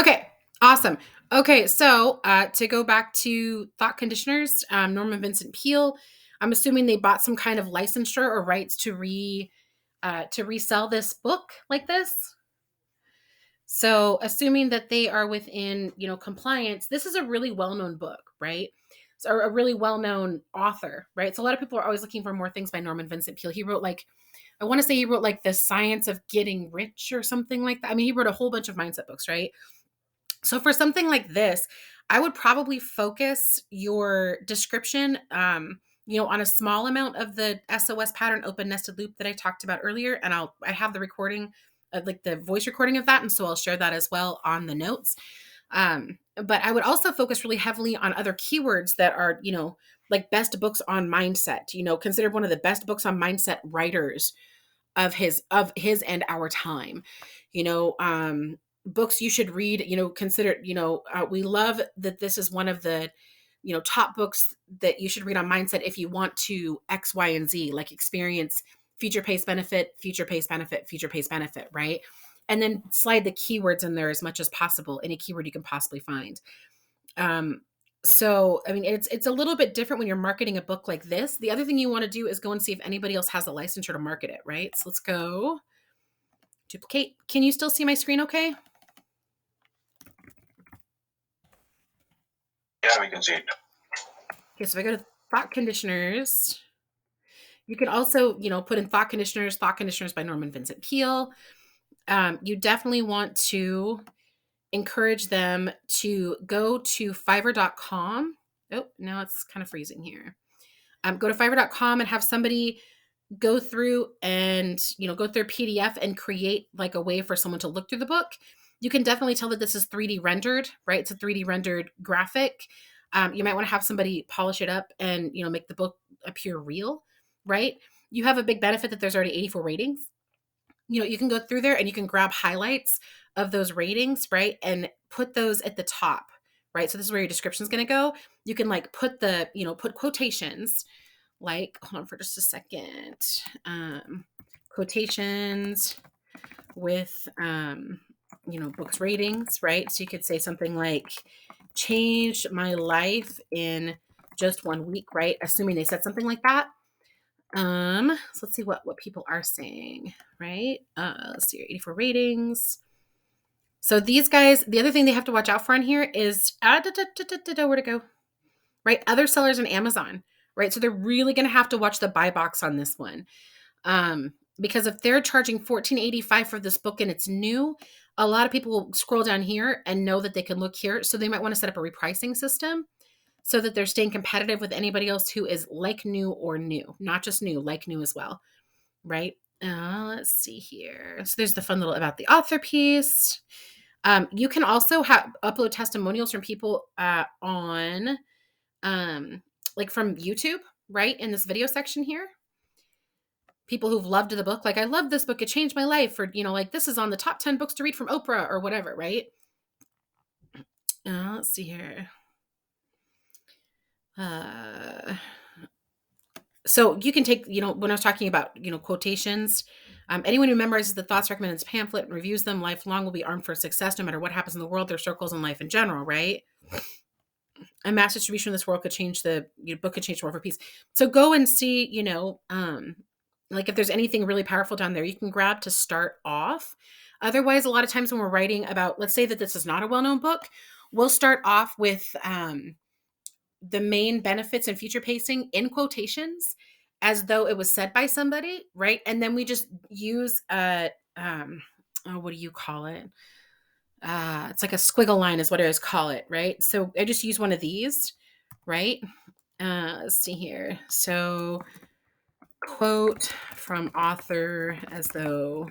Okay, awesome. Okay, so to go back to thought conditioners, Norman Vincent Peale. I'm assuming they bought some kind of licensure or rights to resell this book like this. So, assuming that they are within, compliance, this is a really well-known book, right? So, a really well-known author, right? So, a lot of people are always looking for more things by Norman Vincent Peale. He wrote like, I want to say he wrote like The Science of Getting Rich or something like that. I mean, he wrote a whole bunch of mindset books, right? So, for something like this, I would probably focus your description, on a small amount of the SOS pattern open nested loop that I talked about earlier. And I have the recording, like the voice recording of that. And so I'll share that as well on the notes. But I would also focus really heavily on other keywords that are, like best books on mindset, considered one of the best books on mindset writers of his and our time. You know, books you should read, consider, we love that this is one of the, top books that you should read on mindset if you want to X, Y, and Z, like experience future pace benefit, future pace benefit, future pace benefit, right? And then slide the keywords in there as much as possible, any keyword you can possibly find. Um, so I mean, it's a little bit different when you're marketing a book like this. The other thing you want to do is go and see if anybody else has a licensure to market it, right? So let's go duplicate. Can you still see my screen okay? Yeah, we can see it. Okay, so if I go to thought conditioners, you could also, put in thought conditioners by Norman Vincent Peale. You definitely want to encourage them to go to fiverr.com. Oh, now it's kind of freezing here. Go to fiverr.com and have somebody go through and, go through PDF and create like a way for someone to look through the book. You can definitely tell that this is 3D rendered, right? It's a 3D rendered graphic. You might want to have somebody polish it up and, make the book appear real, right? You have a big benefit that there's already 84 ratings. You can go through there and you can grab highlights of those ratings, right? And put those at the top, right? So this is where your description is going to go. You can like put quotations, like, hold on for just a second, quotations with, books ratings, right? So you could say something like, changed my life in just 1 week, right? Assuming they said something like that. So let's see what people are saying, right? Let's see, 84 ratings. So these guys, the other thing they have to watch out for on here is where to go, right? Other sellers on Amazon, right? So they're really going to have to watch the buy box on this one, because if they're charging $14.85 for this book and it's new, a lot of people will scroll down here and know that they can look here. So they might want to set up a repricing system so that they're staying competitive with anybody else who is like new or new, not just new, like new as well, right? Let's see here. So there's the fun little about the author piece. You can also upload testimonials from people on like from YouTube, right? In this video section here. People who've loved the book, like, I love this book, it changed my life, or, like, this is on the top 10 books to read from Oprah or whatever, right? Let's see here. So you can take, when I was talking about, quotations, anyone who memorizes the thoughts recommended in this pamphlet and reviews them lifelong will be armed for success no matter what happens in the world, their circles, and life in general, right? A mass distribution in this world could change book could change the world for peace. So go and see, like if there's anything really powerful down there, you can grab to start off. Otherwise, a lot of times when we're writing about, let's say that this is not a well-known book, we'll start off with the main benefits and future pacing in quotations as though it was said by somebody, right? And then we just use what do you call it? It's like a squiggle line is what I always call it, right? So I just use one of these, right? Let's see here. So quote from author as though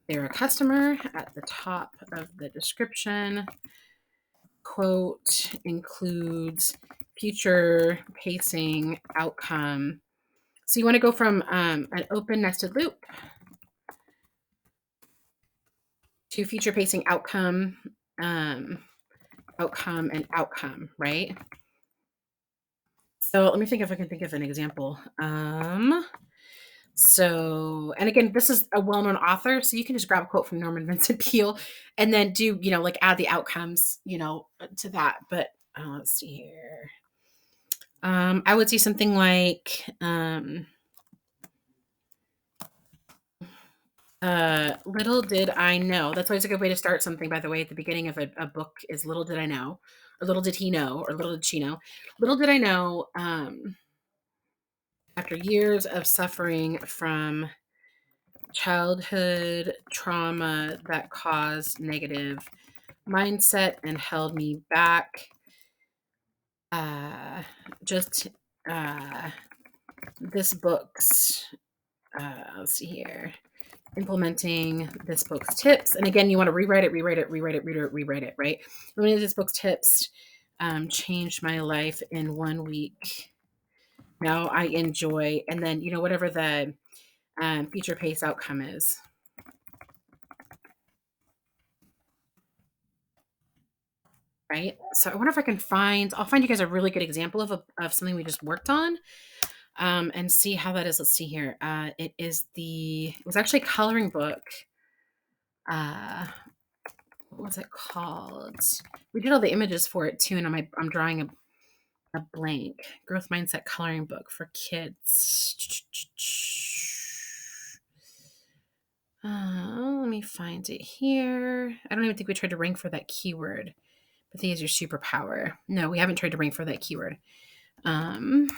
they're a customer at the top of the description. Quote includes future pacing outcome. So you want to go from an open nested loop to future pacing outcome, outcome, and outcome, right? So let me think if I can think of an example. So, and again, this is a well-known author, so you can just grab a quote from Norman Vincent Peale and then do, like add the outcomes, to that. But let's see here. I would say something like, little did I know. That's always a good way to start something, by the way, at the beginning of a book is little did I know, or little did he know, or little did she know. Little did I know, after years of suffering from childhood trauma that caused negative mindset and held me back, just this book's, let's see here, implementing this book's tips. And again, you want to rewrite it, right? Implementing this book's tips changed my life in 1 week. Now I enjoy, and then, whatever the future pace outcome is. Right. So I wonder if I'll find you guys a really good example of something we just worked on, and see how that is. Let's see here. It was actually a coloring book. What was it called? We did all the images for it too, and I'm drawing a blank growth mindset coloring book for kids. Let me find it here. I don't even think we tried to rank for that keyword, but they is your superpower. No, we haven't tried to rank for that keyword. Let's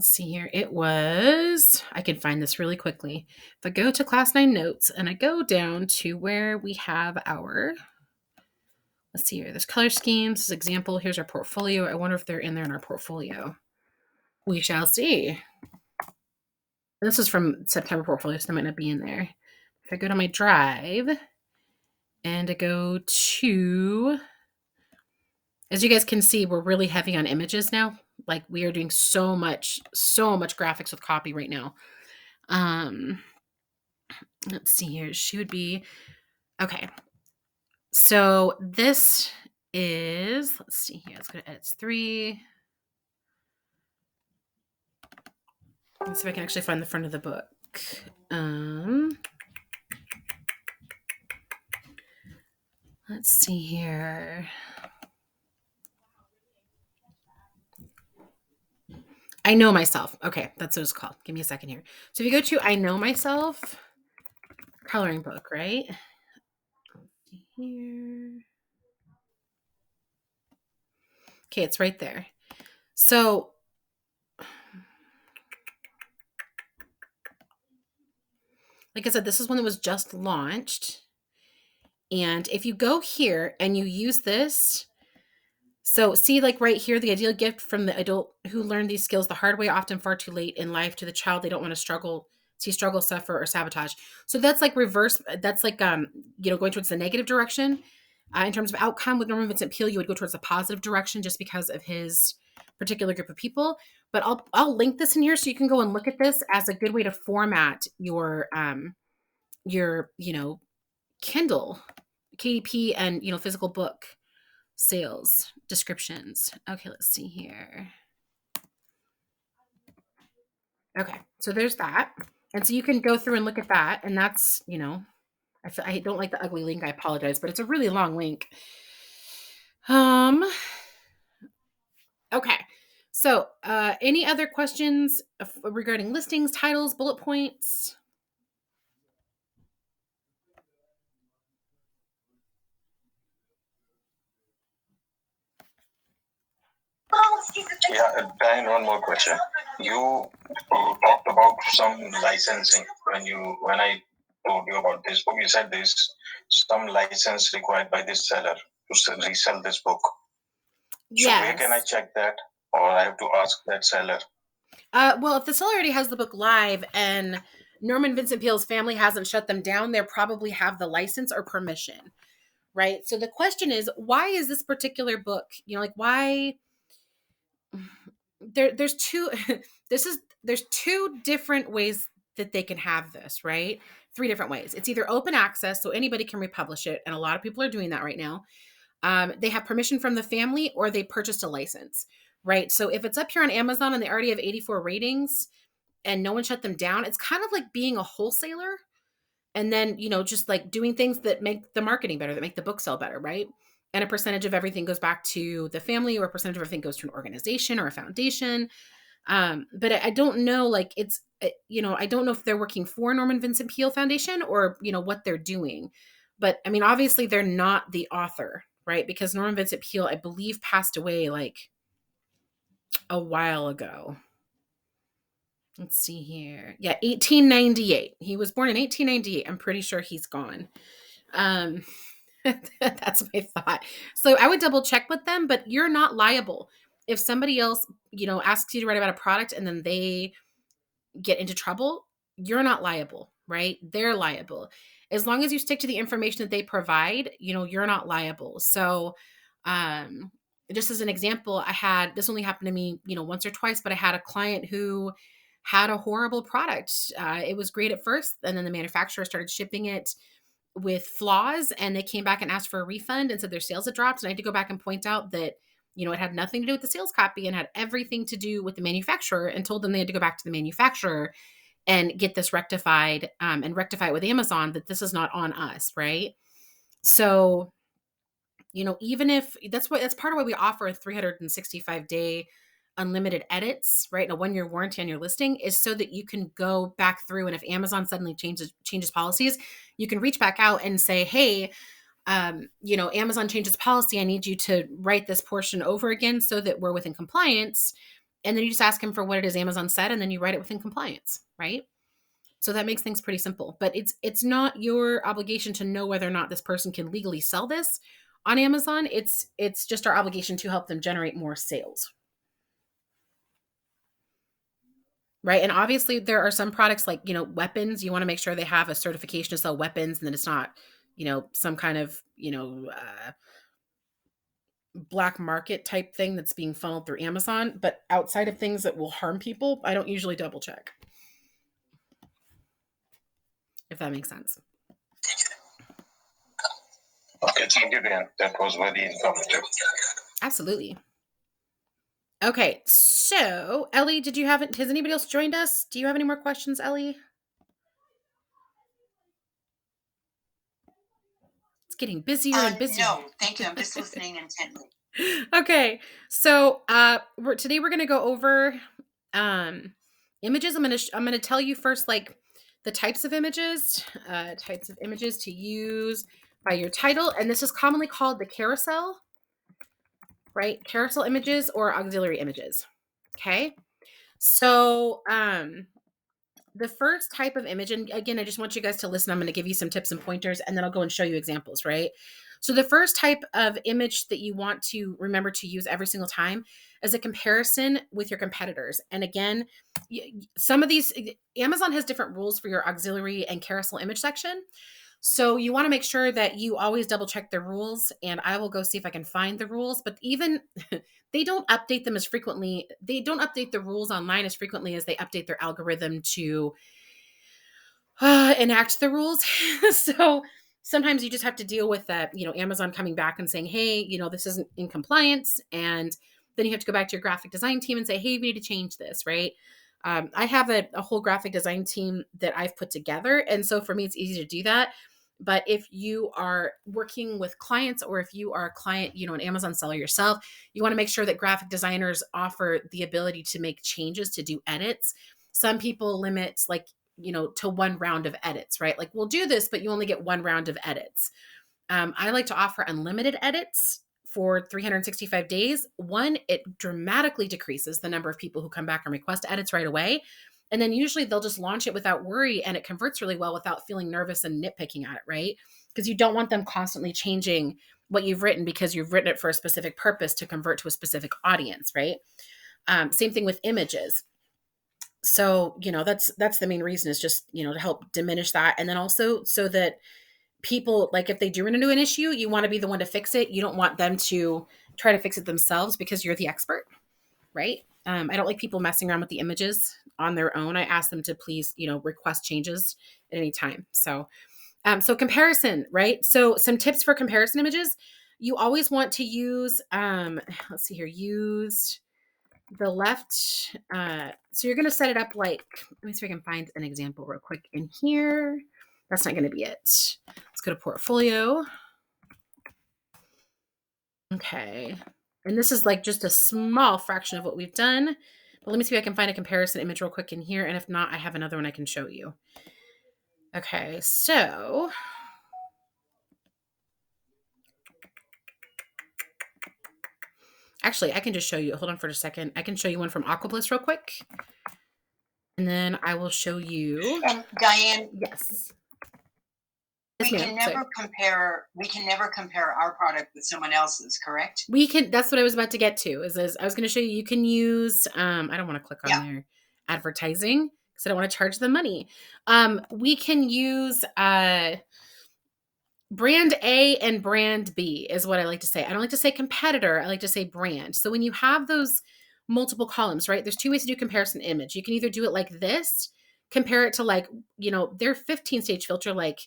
see here. I can find this really quickly. If I go to class 9 notes and I go down to where we have let's see here. There's color schemes, this example. Here's our portfolio. I wonder if they're in there in our portfolio. We shall see. This is from September portfolio, so they might not be in there. If I go to my drive and I go to, as you guys can see, we're really heavy on images now. Like we are doing so much graphics with copy right now. Let's see here. She would be, okay. So this is, let's see here. Let's go to edits 3. Let's see if I can actually find the front of the book. Let's see here. I know myself. Okay, that's what it's called. Give me a second here. So if you go to I know myself coloring book, right? Let's see here. Okay, it's right there. So like I said, this is one that was just launched. And if you go here and you use this, so see, like right here, the ideal gift from the adult who learned these skills the hard way, often far too late in life, to the child they don't want to struggle, suffer, or sabotage. So that's like reverse. That's like going towards the negative direction. In terms of outcome, with Norman Vincent Peale, you would go towards the positive direction just because of his particular group of people. But I'll link this in here so you can go and look at this as a good way to format your Kindle, KDP, and physical book sales descriptions. Okay, let's see here. Okay, so there's that. And so you can go through and look at that. And that's, I don't like the ugly link. I apologize, but it's a really long link. Okay. So, any other questions regarding listings, titles, bullet points? Yeah, Diane, one more question. You talked about some licensing when I told you about this book. You said there's some license required by this seller to resell this book. Yes. So where can I check that, or I have to ask that seller? Well, if the seller already has the book live and Norman Vincent Peale's family hasn't shut them down, they probably have the license or permission, right? So the question is, why is this particular book, why? There's two. There's 2 different ways that they can have this, right? 3 different ways. It's either open access, so anybody can republish it, and a lot of people are doing that right now. They have permission from the family, or they purchased a license, right? So if it's up here on Amazon and they already have 84 ratings, and no one shut them down. It's kind of like being a wholesaler and then, just like doing things that make the marketing better, that make the book sell better, right? And a percentage of everything goes back to the family, or a percentage of everything goes to an organization or a foundation. But I don't know, like I don't know if they're working for Norman Vincent Peale Foundation or, what they're doing. But I mean, obviously they're not the author, right? Because Norman Vincent Peale, I believe, passed away like a while ago. Let's see here. Yeah, 1898. He was born in 1898. I'm pretty sure he's gone. Um, that's my thought. So I would double check with them, but you're not liable. If somebody else, asks you to write about a product and then they get into trouble, you're not liable, right? They're liable. As long as you stick to the information that they provide, you're not liable. So, um, just as an example, this only happened to me, once or twice, but I had a client who had a horrible product. It was great at first, and then the manufacturer started shipping it with flaws, and they came back and asked for a refund and said their sales had dropped. And I had to go back and point out that, it had nothing to do with the sales copy and had everything to do with the manufacturer, and told them they had to go back to the manufacturer and get this rectified, and rectify it with Amazon, that this is not on us. Right. So, even if that's part of why we offer a 365-day unlimited edits, right? And a 1-year warranty on your listing, is so that you can go back through. And if Amazon suddenly changes policies, you can reach back out and say, hey, Amazon changes policy. I need you to write this portion over again so that we're within compliance. And then you just ask them for what it is Amazon said, and then you write it within compliance, right? So that makes things pretty simple. But it's not your obligation to know whether or not this person can legally sell this on Amazon. It's just our obligation to help them generate more sales. Right. And obviously there are some products like, weapons. You want to make sure they have a certification to sell weapons, and then it's not, some kind of, black market type thing that's being funneled through Amazon. But outside of things that will harm people, I don't usually double check, if that makes sense. Okay, thank you, Dan. That was very informative. Absolutely. Okay, so Ellie, has anybody else joined us? Do you have any more questions, Ellie? It's getting busier and busier. No, thank you. I'm just listening intently. Okay, so today we're gonna go over images. I'm gonna tell you first, like, the types of images to use by your title, and this is commonly called the carousel, right? Carousel images or auxiliary images. Okay, so the first type of image, and again, I just want you guys to listen. I'm going to give you some tips and pointers, and then I'll go and show you examples, right? So the first type of image that you want to remember to use every single time is a comparison with your competitors. And again, some of these, Amazon has different rules for your auxiliary and carousel image section. So you want to make sure that you always double check their rules, and I will go see if I can find the rules. But even they don't update them as frequently. They don't update the rules online as frequently as they update their algorithm to enact the rules. So sometimes you just have to deal with that, Amazon coming back and saying, hey, this isn't in compliance. And then you have to go back to your graphic design team and say, hey, we need to change this, right? I have a whole graphic design team that I've put together. And so for me, it's easy to do that. But if you are working with clients, or if you are a client, an Amazon seller yourself, you want to make sure that graphic designers offer the ability to make changes, to do edits. Some people limit, like, to one round of edits, right? Like, we'll do this, but you only get one round of edits. I like to offer unlimited edits for 365 days. One, it dramatically decreases the number of people who come back and request edits right away. And then usually they'll just launch it without worry, and it converts really well without feeling nervous and nitpicking at it, right? Because you don't want them constantly changing what you've written because you've written it for a specific purpose to convert to a specific audience, right? Same thing with images. So, that's the main reason, is just, to help diminish that. And then also so that people, like, if they do run into an issue, you want to be the one to fix it. You don't want them to try to fix it themselves because you're the expert, right? I don't like people messing around with the images on their own. I ask them to please, request changes at any time. So, so comparison, right? So some tips for comparison images. You always want to use, let's see here, use the left, so you're going to set it up like, let me see if I can find an example real quick in here. That's not going to be it. Let's go to portfolio. Okay. And this is like just a small fraction of what we've done. But let me see if I can find a comparison image real quick in here. And if not, I have another one I can show you. Okay, so actually, I can just show you. Hold on for a second. I can show you one from Aquabliss real quick. And then I will show you. And Diane, Yes. we Yes, can ma'am. never compare. We can never compare our product with someone else's. Correct? We can. That's what I was about to get to. Is I was going to show you. You can use. I don't want to click on Yeah. their advertising because I don't want to charge them money. We can use brand A and brand B is what I like to say. I don't like to say competitor. I like to say brand. So when you have those multiple columns, right? There's two ways to do comparison image. You can either do it like this, compare it to like, their 15-stage filter, like,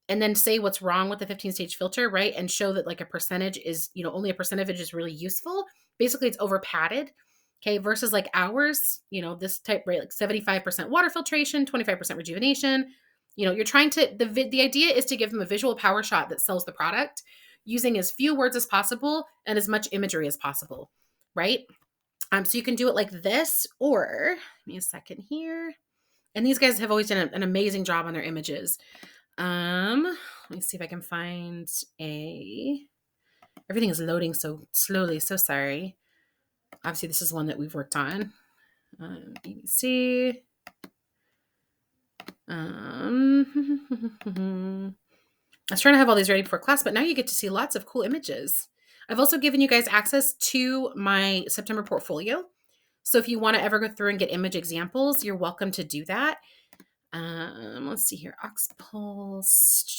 and then say what's wrong with the 15-stage filter, right? And show that like a percentage is, only a percentage is really useful. Basically, it's over padded. Okay, versus like ours, this type, right? Like 75% water filtration, 25% rejuvenation. You're trying to, the idea is to give them a visual power shot that sells the product using as few words as possible and as much imagery as possible, right? So you can do it like this, or give me a second here. And these guys have always done an amazing job on their images. Let me see if I can find everything is loading so slowly. So sorry. Obviously, this is one that we've worked on. BBC. I was trying to have all these ready before class, but now you get to see lots of cool images. I've also given you guys access to my September portfolio. So if you want to ever go through and get image examples, you're welcome to do that. Let's see here. Oxpulse.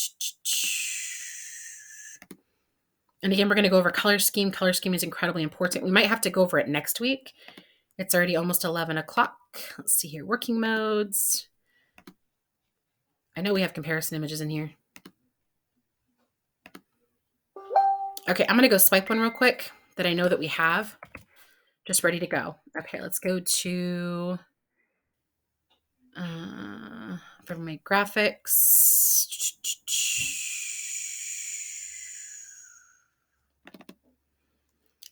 And again, we're going to go over color scheme. Color scheme is incredibly important. We might have to go over it next week. It's already almost 11 o'clock. Let's see here. Working modes. I know we have comparison images in here. Okay, I'm going to go swipe one real quick that I know that we have. Just ready to go. Okay, let's go to for my graphics.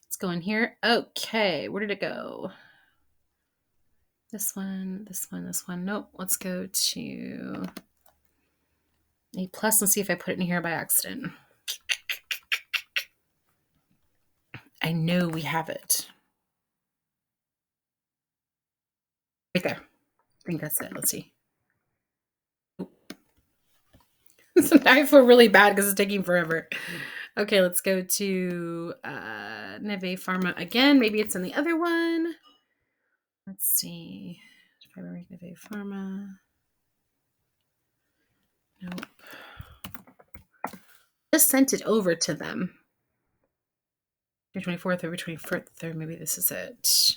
Let's go in here. Okay, where did it go? This one, this one, this one. Nope. Let's go to A plus and see if I put it in here by accident. I know we have it. Right there. I think that's it. Let's see. So now I feel really bad because it's taking forever. Okay, let's go to Neve Pharma again. Maybe it's in the other one. Let's see. Neve Pharma. Nope. Just sent it over to them. February 24th, February 25th. Maybe this is it.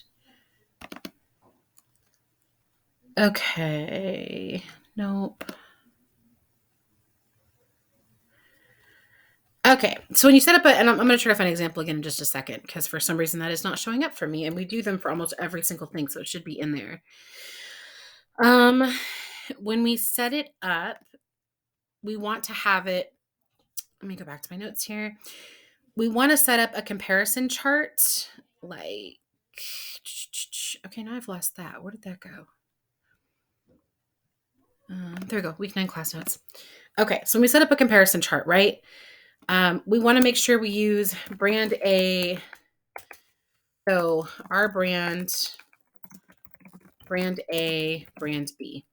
Okay. Nope. Okay, so when you set up and I'm going to try to find an example again in just a second, because for some reason that is not showing up for me, and we do them for almost every single thing, so it should be in there. When we set it up, we want to have it, let me go back to my notes here. We want to set up a comparison chart, like, okay, now I've lost that. Where did that go? There we go, week 9 class notes. Okay, so when we set up a comparison chart, right? We want to make sure we use brand A. So our brand A, brand B,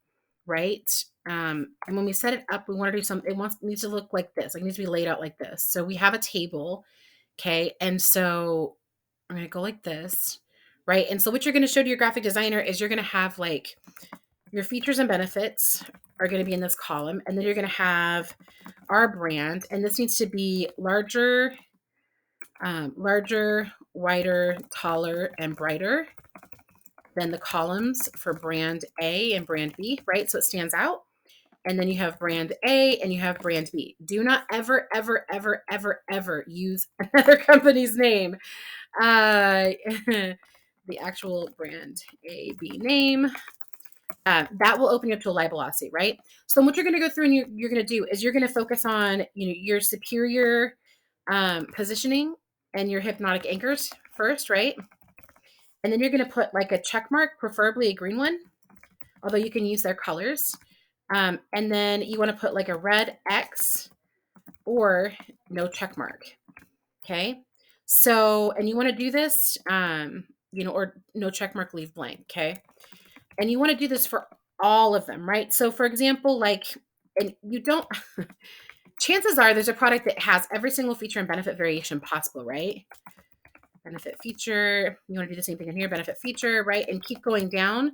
right? And when we set it up, we want to do something. It needs to look like this. Like it needs to be laid out like this. So we have a table, okay? And so I'm going to go like this, right? And so what you're going to show to your graphic designer is you're going to have like your features and benefits are going to be in this column. And then you're going to have our brand. And this needs to be larger, wider, taller, and brighter than the columns for brand A and brand B, right? So it stands out. And then you have brand A and you have brand B. Do not ever, ever, ever, ever, ever use another company's name. the actual brand AB name. That will open you up to a libel lawsuit, right? So what you're going to go through and you're going to do is you're going to focus on, your superior positioning and your hypnotic anchors first, right? And then you're going to put like a check mark, preferably a green one, although you can use their colors. And then you want to put like a red X or no check mark. Okay. So, and you want to do this, or no check mark, leave blank. Okay. And you want to do this for all of them, right? So for example, like, and you don't, chances are there's a product that has every single feature and benefit variation possible, right? Benefit feature, you want to do the same thing in here, benefit feature, right? And keep going down.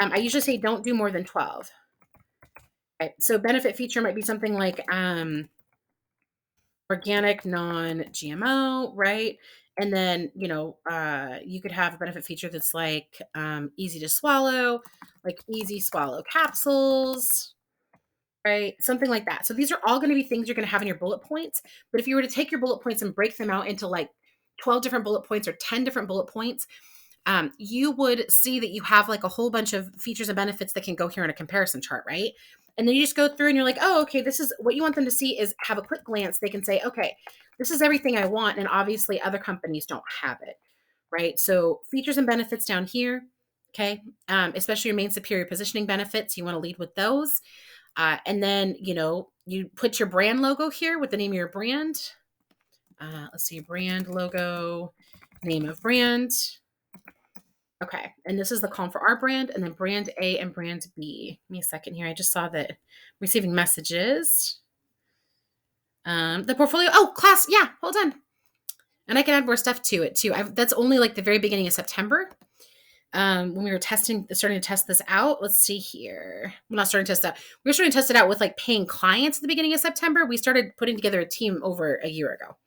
I usually say don't do more than 12. Right? So benefit feature might be something like organic, non-GMO, right? And then, you could have a benefit feature that's like easy to swallow, like easy swallow capsules, right? Something like that. So these are all going to be things you're going to have in your bullet points. But if you were to take your bullet points and break them out into like 12 different bullet points or 10 different bullet points, you would see that you have like a whole bunch of features and benefits that can go here in a comparison chart, right? And then you just go through and you're like, oh, okay, this is what you want them to see is have a quick glance. They can say, okay, this is everything I want. And obviously other companies don't have it, right? So features and benefits down here, okay? Especially your main superior positioning benefits. You want to lead with those. And then, you put your brand logo here with the name of your brand. Let's see, brand logo, name of brand. Okay, and this is the column for our brand, and then brand A and brand B. Give me a second here. I just saw that receiving messages. The portfolio. Oh, class. Yeah, hold on. And I can add more stuff to it too. That's only like the very beginning of September. When we were starting to test this out. Let's see here. We're not starting to test it out. We were starting to test it out with like paying clients at the beginning of September. We started putting together a team over a year ago.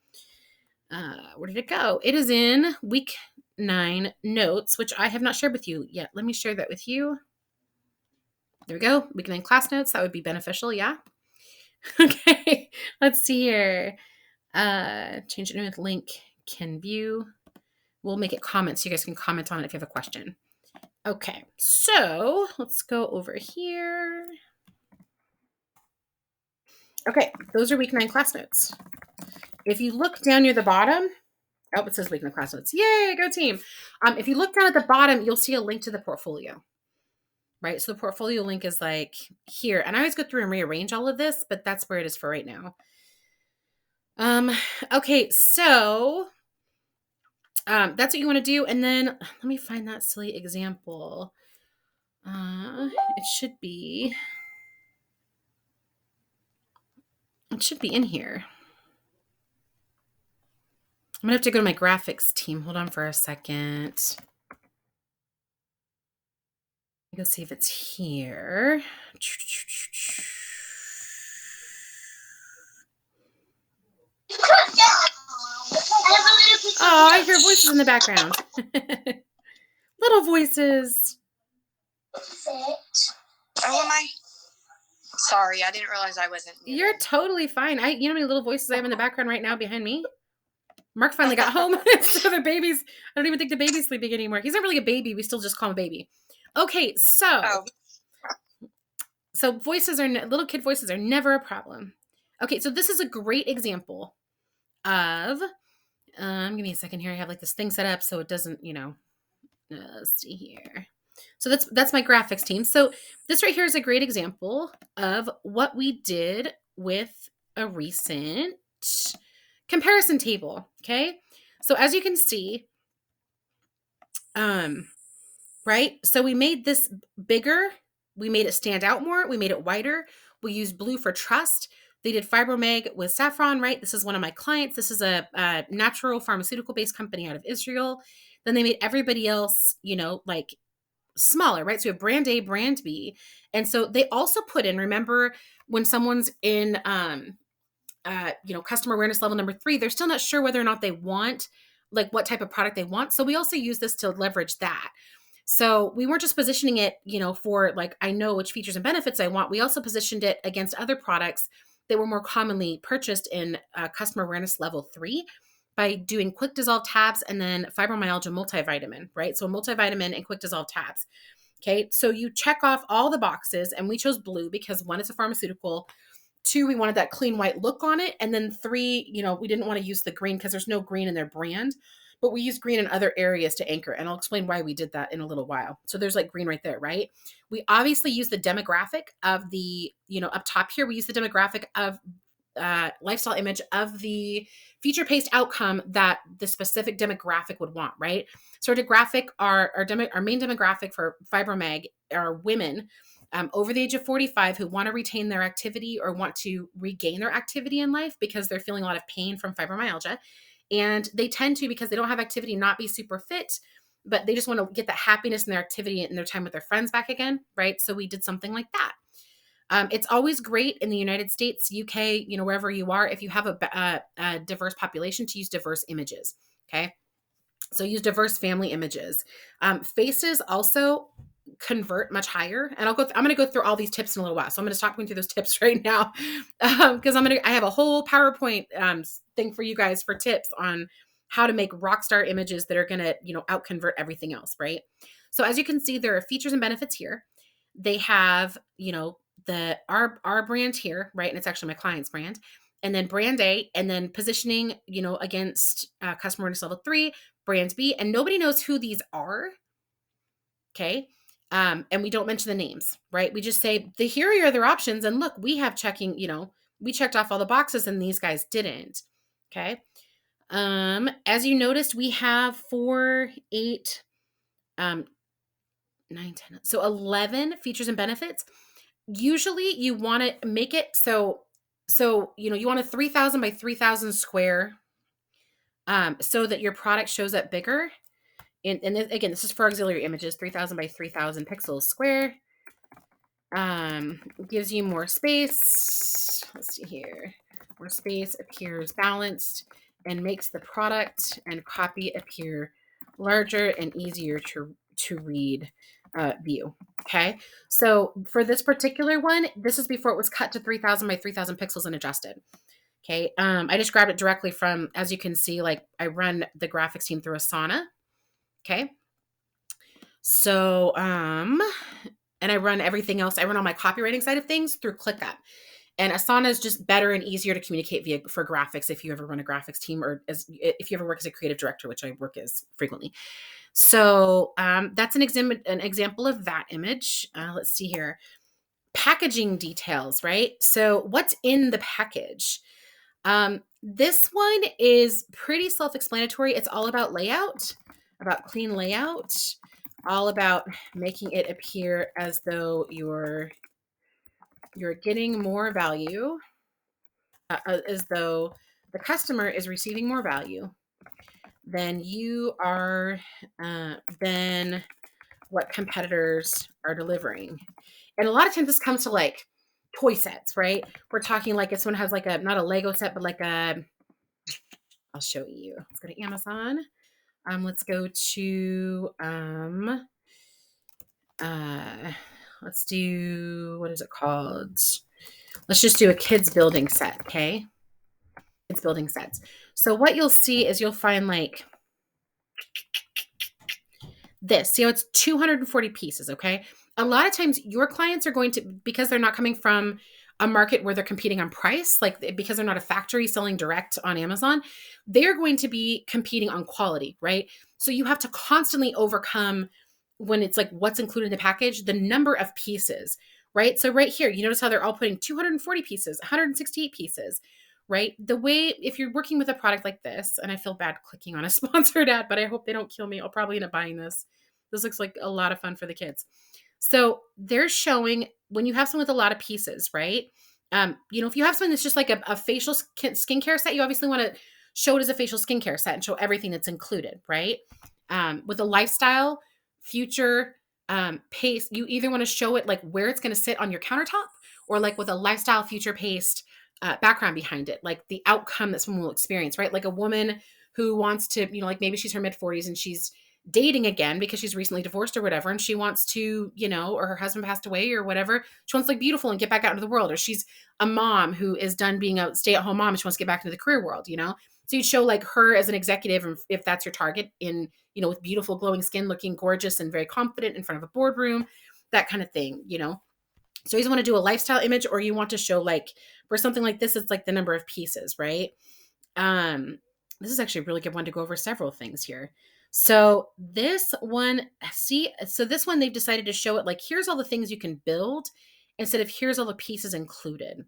Where did it go? It is in week 9 notes, which I have not shared with you yet. Let me share that with you. There we go. Week 9 class notes. That would be beneficial. Yeah. Okay. Let's see here. Change it with link can view. We'll make it comments so you guys can comment on it if you have a question. Okay. So let's go over here. Okay. Those are week 9 class notes. If you look down near the bottom, it says week 9 class notes. Yay, go team. If you look down at the bottom, you'll see a link to the portfolio, right? So the portfolio link is like here. And I always go through and rearrange all of this, but that's where it is for right now. Okay, so that's what you want to do. And then let me find that silly example. It should be in here. I'm gonna have to go to my graphics team. Hold on for a second. Go see if it's here. Oh, I hear voices in the background. Little voices. Oh, am I? Sorry, I didn't realize I wasn't muted. You're totally fine. You know how many little voices I have in the background right now behind me? Mark finally got home. So the babies, I don't even think the baby's sleeping anymore. He's not really a baby. We still just call him a baby. Okay, so little kid voices are never a problem. Okay, so this is a great example of, give me a second here. I have like this thing set up so it doesn't, let's see here. So that's my graphics team. So this right here is a great example of what we did with a recent comparison table. Okay. So as you can see, right. So we made this bigger. We made it stand out more. We made it wider. We used blue for trust. They did Fibromeg with saffron, right? This is one of my clients. This is a natural pharmaceutical-based company out of Israel. Then they made everybody else, like smaller, right? So we have brand A, brand B. And so they also put in, remember when someone's in, customer awareness level number 3, they're still not sure whether or not they want, like what type of product they want. So we also use this to leverage that. So we weren't just positioning it, for like, I know which features and benefits I want. We also positioned it against other products that were more commonly purchased in customer awareness level 3 by doing quick dissolve tabs and then fibromyalgia multivitamin, right? So multivitamin and quick dissolve tabs. Okay. So you check off all the boxes, and we chose blue because 1, it's a pharmaceutical. 2, we wanted that clean white look on it. And then 3, we didn't want to use the green because there's no green in their brand, but we use green in other areas to anchor. And I'll explain why we did that in a little while. So there's like green right there, right? We obviously use the demographic of the, up top here, we use the demographic of lifestyle image of the feature paste outcome that the specific demographic would want, right? So our demographic, our main demographic for Fibromag are women over the age of 45 who want to retain their activity or want to regain their activity in life because they're feeling a lot of pain from fibromyalgia. And they tend to, because they don't have activity, not be super fit, but they just want to get that happiness in their activity and their time with their friends back again, right? So we did something like that. It's always great in the United States, UK, wherever you are, if you have a diverse population, to use diverse images. Okay. So use diverse family images. Faces also convert much higher. And I'm going to go through all these tips in a little while. So I'm going to stop going through those tips right now. Because I have a whole PowerPoint thing for you guys for tips on how to make rock star images that are going to, out convert everything else. Right. So as you can see, there are features and benefits here. They have, our brand here, right? And it's actually my client's brand. And then brand A, and then positioning, against customer awareness level 3, brand B, and nobody knows who these are. Okay. And we don't mention the names, right? We just say here are your other options. And look, we have we checked off all the boxes and these guys didn't. Okay. As you noticed, we have 4, 8, 9, 10. So 11 features and benefits. Usually you want to make it so you want a 3,000 by 3,000 square so that your product shows up bigger. And again, this is for auxiliary images, 3,000 by 3,000 pixels square. Gives you more space. Let's see here. More space, appears balanced, and makes the product and copy appear larger and easier to read view. Okay. So for this particular one, this is before it was cut to 3,000 by 3,000 pixels and adjusted. Okay. I just grabbed it directly from, as you can see, like I run the graphics team through Asana. Okay. So, and I run everything else. I run all my copywriting side of things through ClickUp. And Asana is just better and easier to communicate for graphics if you ever run a graphics team or if you ever work as a creative director, which I work as frequently. So that's an example of that image. Let's see here. Packaging details, right? So what's in the package? This one is pretty self-explanatory. It's all about layout, about clean layout, all about making it appear as though you're getting more value, as though the customer is receiving more value than you are, than what competitors are delivering. And a lot of times this comes to like toy sets, right? We're talking like if someone has like not a Lego set, but like I'll show you. Let's go to Amazon. Let's go to, let's do, what is it called? Let's just do a kids building set. Okay. Kids building sets. So what you'll see is you'll find like this. See how it's 240 pieces. Okay. A lot of times your clients are going to, because they're not coming from a market where they're competing on price, like because they're not a factory selling direct on Amazon, they're going to be competing on quality, right? So you have to constantly overcome when it's like what's included in the package, the number of pieces, right? So right here, you notice how they're all putting 240 pieces, 168 pieces, right? The way, if you're working with a product like this, and I feel bad clicking on a sponsored ad, but I hope they don't kill me. I'll probably end up buying this. This looks like a lot of fun for the kids. So they're showing when you have someone with a lot of pieces, right? If you have something that's just like a facial skincare set, you obviously want to show it as a facial skincare set and show everything that's included, right? With a lifestyle future paste, you either want to show it like where it's going to sit on your countertop or like with a lifestyle future paste background behind it, like the outcome that someone will experience, right? Like a woman who wants to, like maybe she's her mid 40s and she's dating again because she's recently divorced or whatever. And she wants to, or her husband passed away or whatever. She wants to look beautiful and get back out into the world. Or she's a mom who is done being a stay-at-home mom and she wants to get back into the career world, So you'd show like her as an executive, if that's your target, in, with beautiful glowing skin, looking gorgeous and very confident in front of a boardroom, that kind of thing. So you either want to do a lifestyle image, or you want to show, like, for something like this, it's like the number of pieces, right? This is actually a really good one to go over several things here. So this one, this one, they've decided to show it like, here's all the things you can build instead of here's all the pieces included.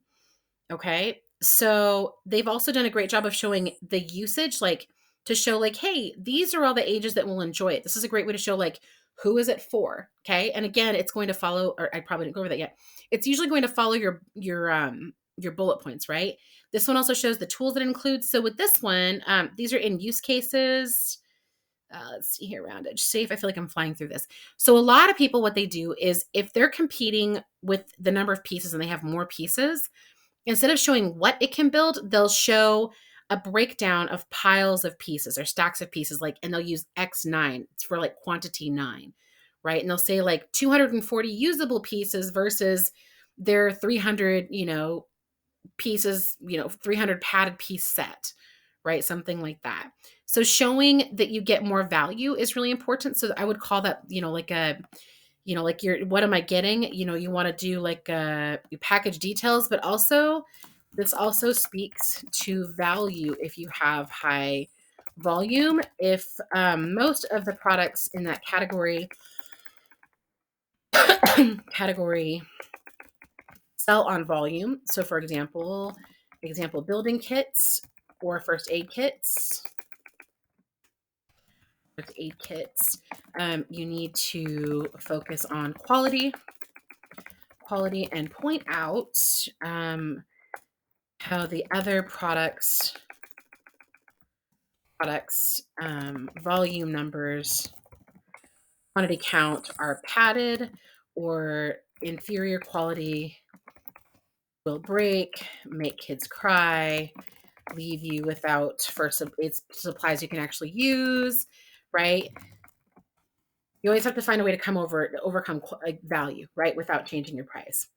Okay. So they've also done a great job of showing the usage, like to show like, hey, these are all the ages that will enjoy it. This is a great way to show like, who is it for? Okay. And again, it's going to follow, or I probably didn't go over that yet. It's usually going to follow your bullet points, right? This one also shows the tools that it includes. So with this one, these are in use cases. Let's see here, roundage, safe. I feel like I'm flying through this. So a lot of people, what they do is if they're competing with the number of pieces and they have more pieces, instead of showing what it can build, they'll show a breakdown of piles of pieces or stacks of pieces, like, and they'll use X9. It's for like quantity 9, right? And they'll say like 240 usable pieces versus their 300, pieces, 300 padded piece set, right? Something like that. So showing that you get more value is really important. So I would call that, like a, like what am I getting? You want to do like you package details, but also this also speaks to value if you have high volume. If most of the products in that category sell on volume. So for example, building kits or first aid kits. You need to focus on quality and point out how the other products volume numbers, quantity count are padded, or inferior quality will break, make kids cry, leave you without supplies you can actually use, right? You always have to find a way to overcome value, right, without changing your price.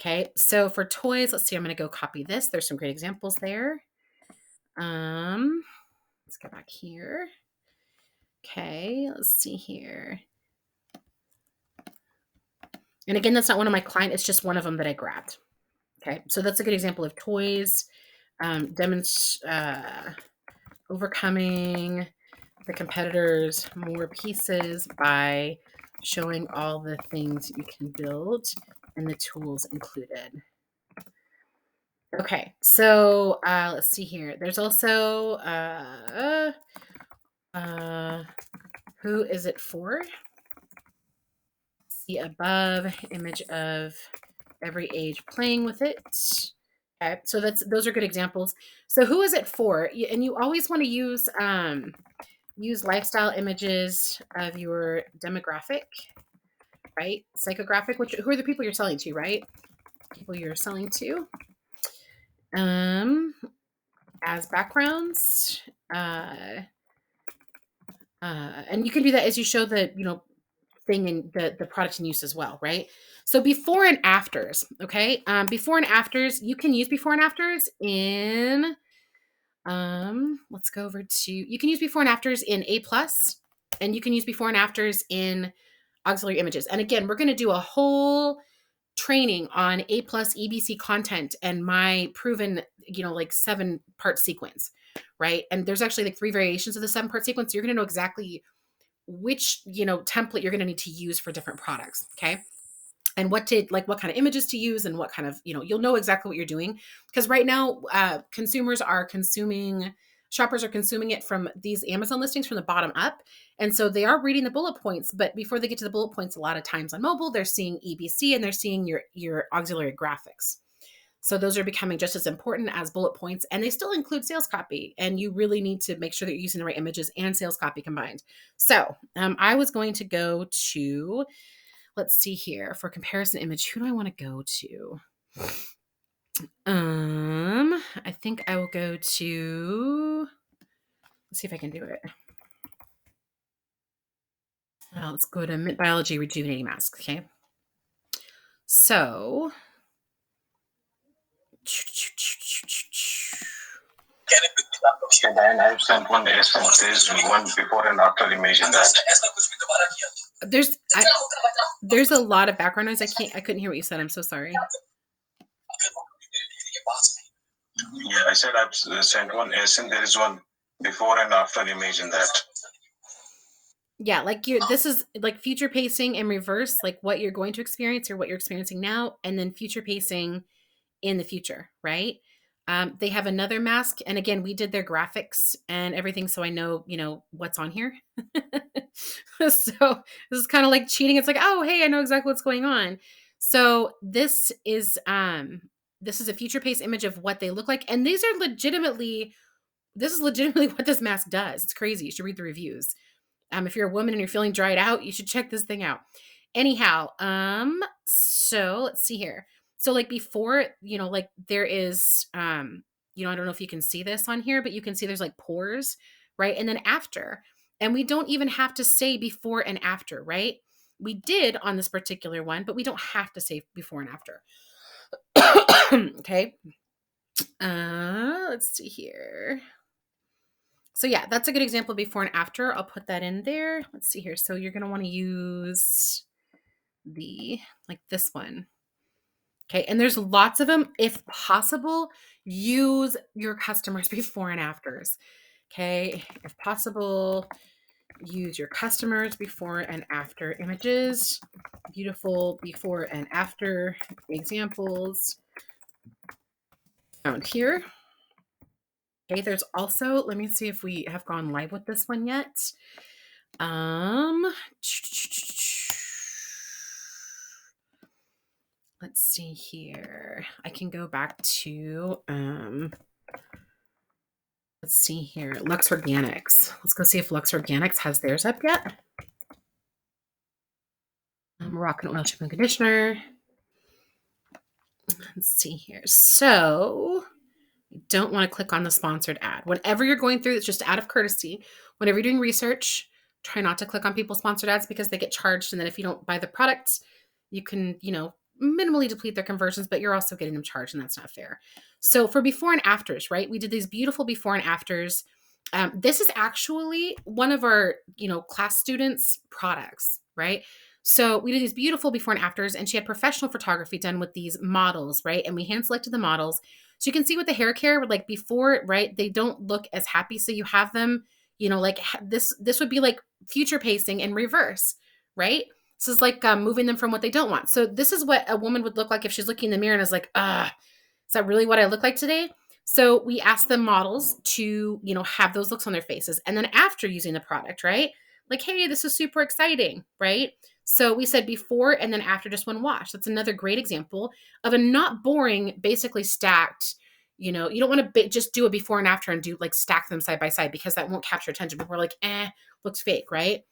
Okay, so for toys, let's see, I'm going to go copy this. There's some great examples there. Let's go back here. Okay, let's see here. And again, that's not one of my clients. It's just one of them that I grabbed. Okay, so that's a good example of toys. Overcoming the competitors' more pieces by showing all the things you can build and the tools included. Okay, so let's see here. There's also who is it for? See above, image of every age playing with it. Okay, so those are good examples. So who is it for? And you always want to use lifestyle images of your demographic, right? Psychographic, who are the people you're selling to, right? People you're selling to. As backgrounds. And you can do that as you show the, thing in the product in use as well, right? So before and afters, okay? Before and afters, you can use before and afters in, let's go over to, you can use before and afters in A+, and you can use before and afters in auxiliary images. And again, we're going to do a whole training on A+ EBC content and my proven, like 7-part sequence, right? And there's actually like 3 variations of the 7-part sequence. So you're going to know exactly which, template you're going to need to use for different products. Okay. And what kind of images to use and what kind of, you'll know exactly what you're doing. Because right now, shoppers are consuming it from these Amazon listings from the bottom up. And so they are reading the bullet points, but before they get to the bullet points, a lot of times on mobile, they're seeing EBC and they're seeing your auxiliary graphics. So those are becoming just as important as bullet points, and they still include sales copy. And you really need to make sure that you're using the right images and sales copy combined. So I was going to go to, let's see here, for comparison image, who do I want to go to? I think I will go to, let's see if I can do it. Let's go to Mint Biology Rejuvenating Mask. Okay. So Okay, Diane, I've sent one essence. There's one before and after image in that. There's a lot of background noise. I couldn't hear what you said. I'm so sorry. Yeah, I said I've sent one essence. There is one before and after image in that. Yeah, like this is like future pacing in reverse, like what you're going to experience or what you're experiencing now, and then future pacing in the future, right? They have another mask, and again, we did their graphics and everything, so I know what's on here. So this is kind of like cheating. It's like, oh, hey, I know exactly what's going on. So this is a future pace image of what they look like, and this is legitimately what this mask does. It's crazy. You should read the reviews. If you're a woman and you're feeling dried out, you should check this thing out. Anyhow, so let's see here. So like before, like there is, I don't know if you can see this on here, but you can see there's like pores, right? And then after, and we don't even have to say before and after, right? We did on this particular one, but we don't have to say before and after. Okay. Let's see here. So yeah, that's a good example before and after. I'll put that in there. Let's see here. So you're going to want to use like this one. Okay. And there's lots of them. If possible, use your customers before and afters. Okay. If possible, use your customers before and after images. Beautiful before and after examples found here. Okay, there's also, let me see if we have gone live with this one yet. Let's see here. I can go back to, let's see here, Lux Organics. Let's go see if Lux Organics has theirs up yet. Moroccan oil shampoo and conditioner. Let's see here. So you don't want to click on the sponsored ad. Whenever you're going through, it's just out of courtesy. Whenever you're doing research, try not to click on people's sponsored ads because they get charged. And then if you don't buy the product, you can, minimally deplete their conversions, but you're also getting them charged, and that's not fair. So for before and afters, right? We did these beautiful before and afters. This is actually one of our, class students' products, right? So we did these beautiful before and afters, and she had professional photography done with these models, right? And we hand selected the models. So you can see with the hair care, like before, right? They don't look as happy. So you have them, like this would be like future pacing in reverse, right? This is like moving them from what they don't want. So this is what a woman would look like if she's looking in the mirror and is like, is that really what I look like today? So we asked the models to, have those looks on their faces. And then after using the product, right? Like, hey, this is super exciting, right? So we said before and then after just one wash. That's another great example of a not boring, basically stacked, you don't want to just do a before and after and do like stack them side by side because that won't capture attention. People are like, looks fake, right?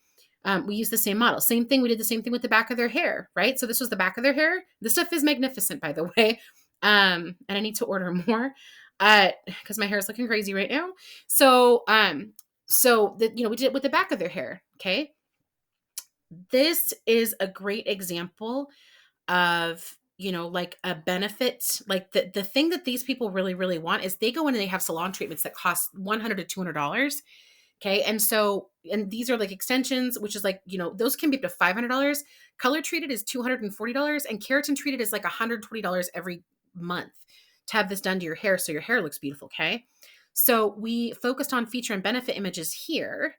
We use the same model. Same thing. We did the same thing with the back of their hair, right? So this was the back of their hair. This stuff is magnificent, by the way. And I need to order more because my hair is looking crazy right now. So, we did it with the back of their hair. Okay. This is a great example of, like a benefit. Like the thing that these people really, really want is they go in and they have salon treatments that cost $100 to $200. Okay. And these are like extensions, which is like, those can be up to $500. Color treated is $240, and keratin treated is like $120 every month to have this done to your hair. So your hair looks beautiful. Okay. So we focused on feature and benefit images here,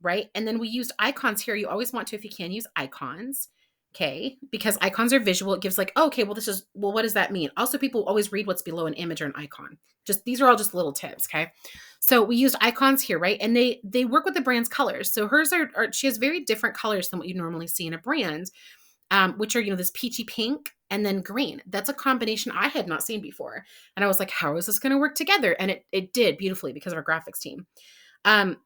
right? And then we used icons here. You always want to, if you can, use icons. Okay. Because icons are visual. It gives like, okay, well, what does that mean? Also, people always read what's below an image or an icon. These are all just little tips. Okay. So we used icons here, right? And they work with the brand's colors. So hers she has very different colors than what you normally see in a brand, which are, this peachy pink and then green. That's a combination I had not seen before. And I was like, how is this going to work together? And it did beautifully because of our graphics team. On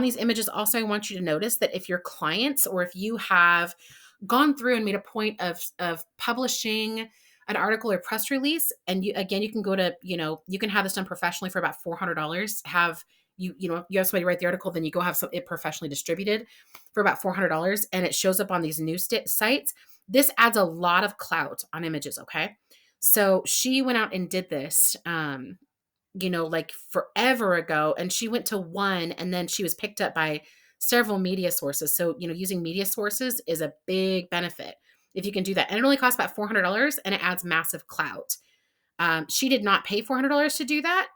these images, also, I want you to notice that if your clients or if you have gone through and made a point of publishing an article or press release, and you can go to, you can have this done professionally for about $400. You have somebody write the article, then you go have it professionally distributed for about $400, and it shows up on these news sites. This adds a lot of clout on images. Okay. So she went out and did this. like forever ago, and she went to one, and then she was picked up by several media sources. So, using media sources is a big benefit if you can do that. And it only costs about $400, and it adds massive clout. She did not pay $400 to do that.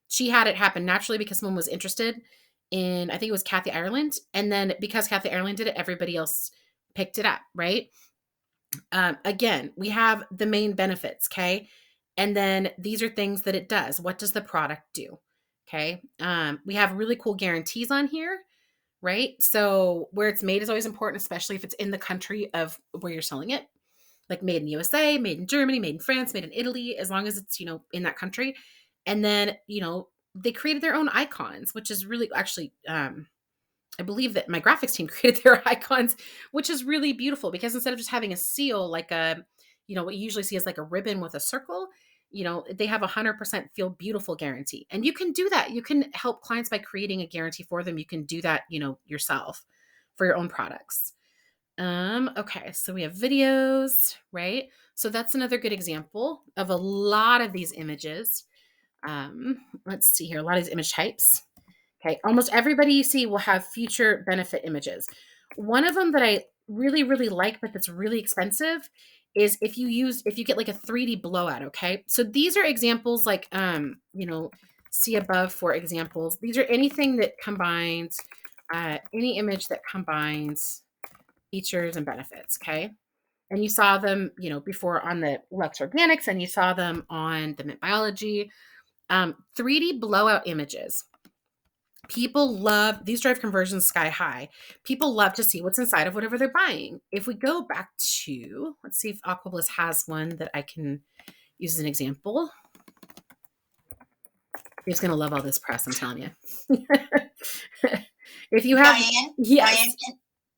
She had it happen naturally because someone was interested in, I think it was Kathy Ireland. And then because Kathy Ireland did it, everybody else picked it up, right? Again, we have the main benefits, okay? And then these are things that it does. What does the product do? Okay. We have really cool guarantees on here, right? So where it's made is always important, especially if it's in the country of where you're selling it, like made in USA, made in Germany, made in France, made in Italy, as long as it's, in that country. And then, they created their own icons, which is really actually, I believe that my graphics team created their icons, which is really beautiful because instead of just having a seal, like what you usually see is like a ribbon with a circle, they have 100% feel beautiful guarantee. And you can do that. You can help clients by creating a guarantee for them. You can do that, yourself for your own products. Okay, so we have videos, right? So that's another good example of a lot of these images. Let's see here, a lot of these image types. Okay, almost everybody you see will have future benefit images. One of them that I really, really like, but that's really expensive, is if you get like a 3D blowout. Okay, so these are examples like, see above for examples. These are anything that combines, any image that combines features and benefits. Okay, and you saw them, before on the Lux Organics, and you saw them on the Mint Biology. 3D blowout images. People love these, drive conversions sky high. People love to see what's inside of whatever they're buying. If we go back to, let's see if Aquabliss has one that I can use as an example. You're just going to love all this press, I'm telling you. If you have, Diane, yes.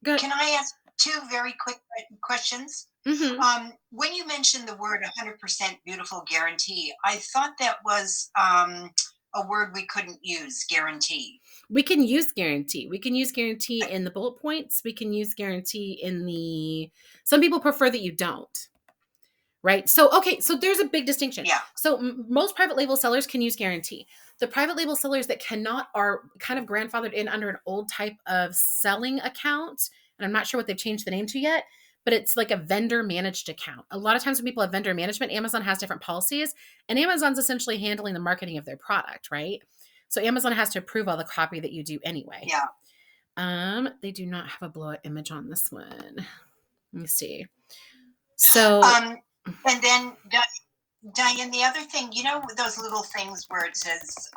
Diane, can I ask two very quick questions? Mm-hmm. When you mentioned the word 100% beautiful guarantee, I thought that was a word we couldn't use, guarantee. We can use guarantee. We can use guarantee in the bullet points. We can use guarantee in some people prefer that you don't. Right. So, okay. So there's a big distinction. Yeah. So most private label sellers can use guarantee. The private label sellers that cannot are kind of grandfathered in under an old type of selling account. And I'm not sure what they've changed the name to yet, but it's like a vendor managed account. A lot of times when people have vendor management, Amazon has different policies, and Amazon's essentially handling the marketing of their product, right? So Amazon has to approve all the copy that you do anyway. Yeah. They do not have a blowout image on this one. Let me see. So and then Diane, the other thing, those little things where it says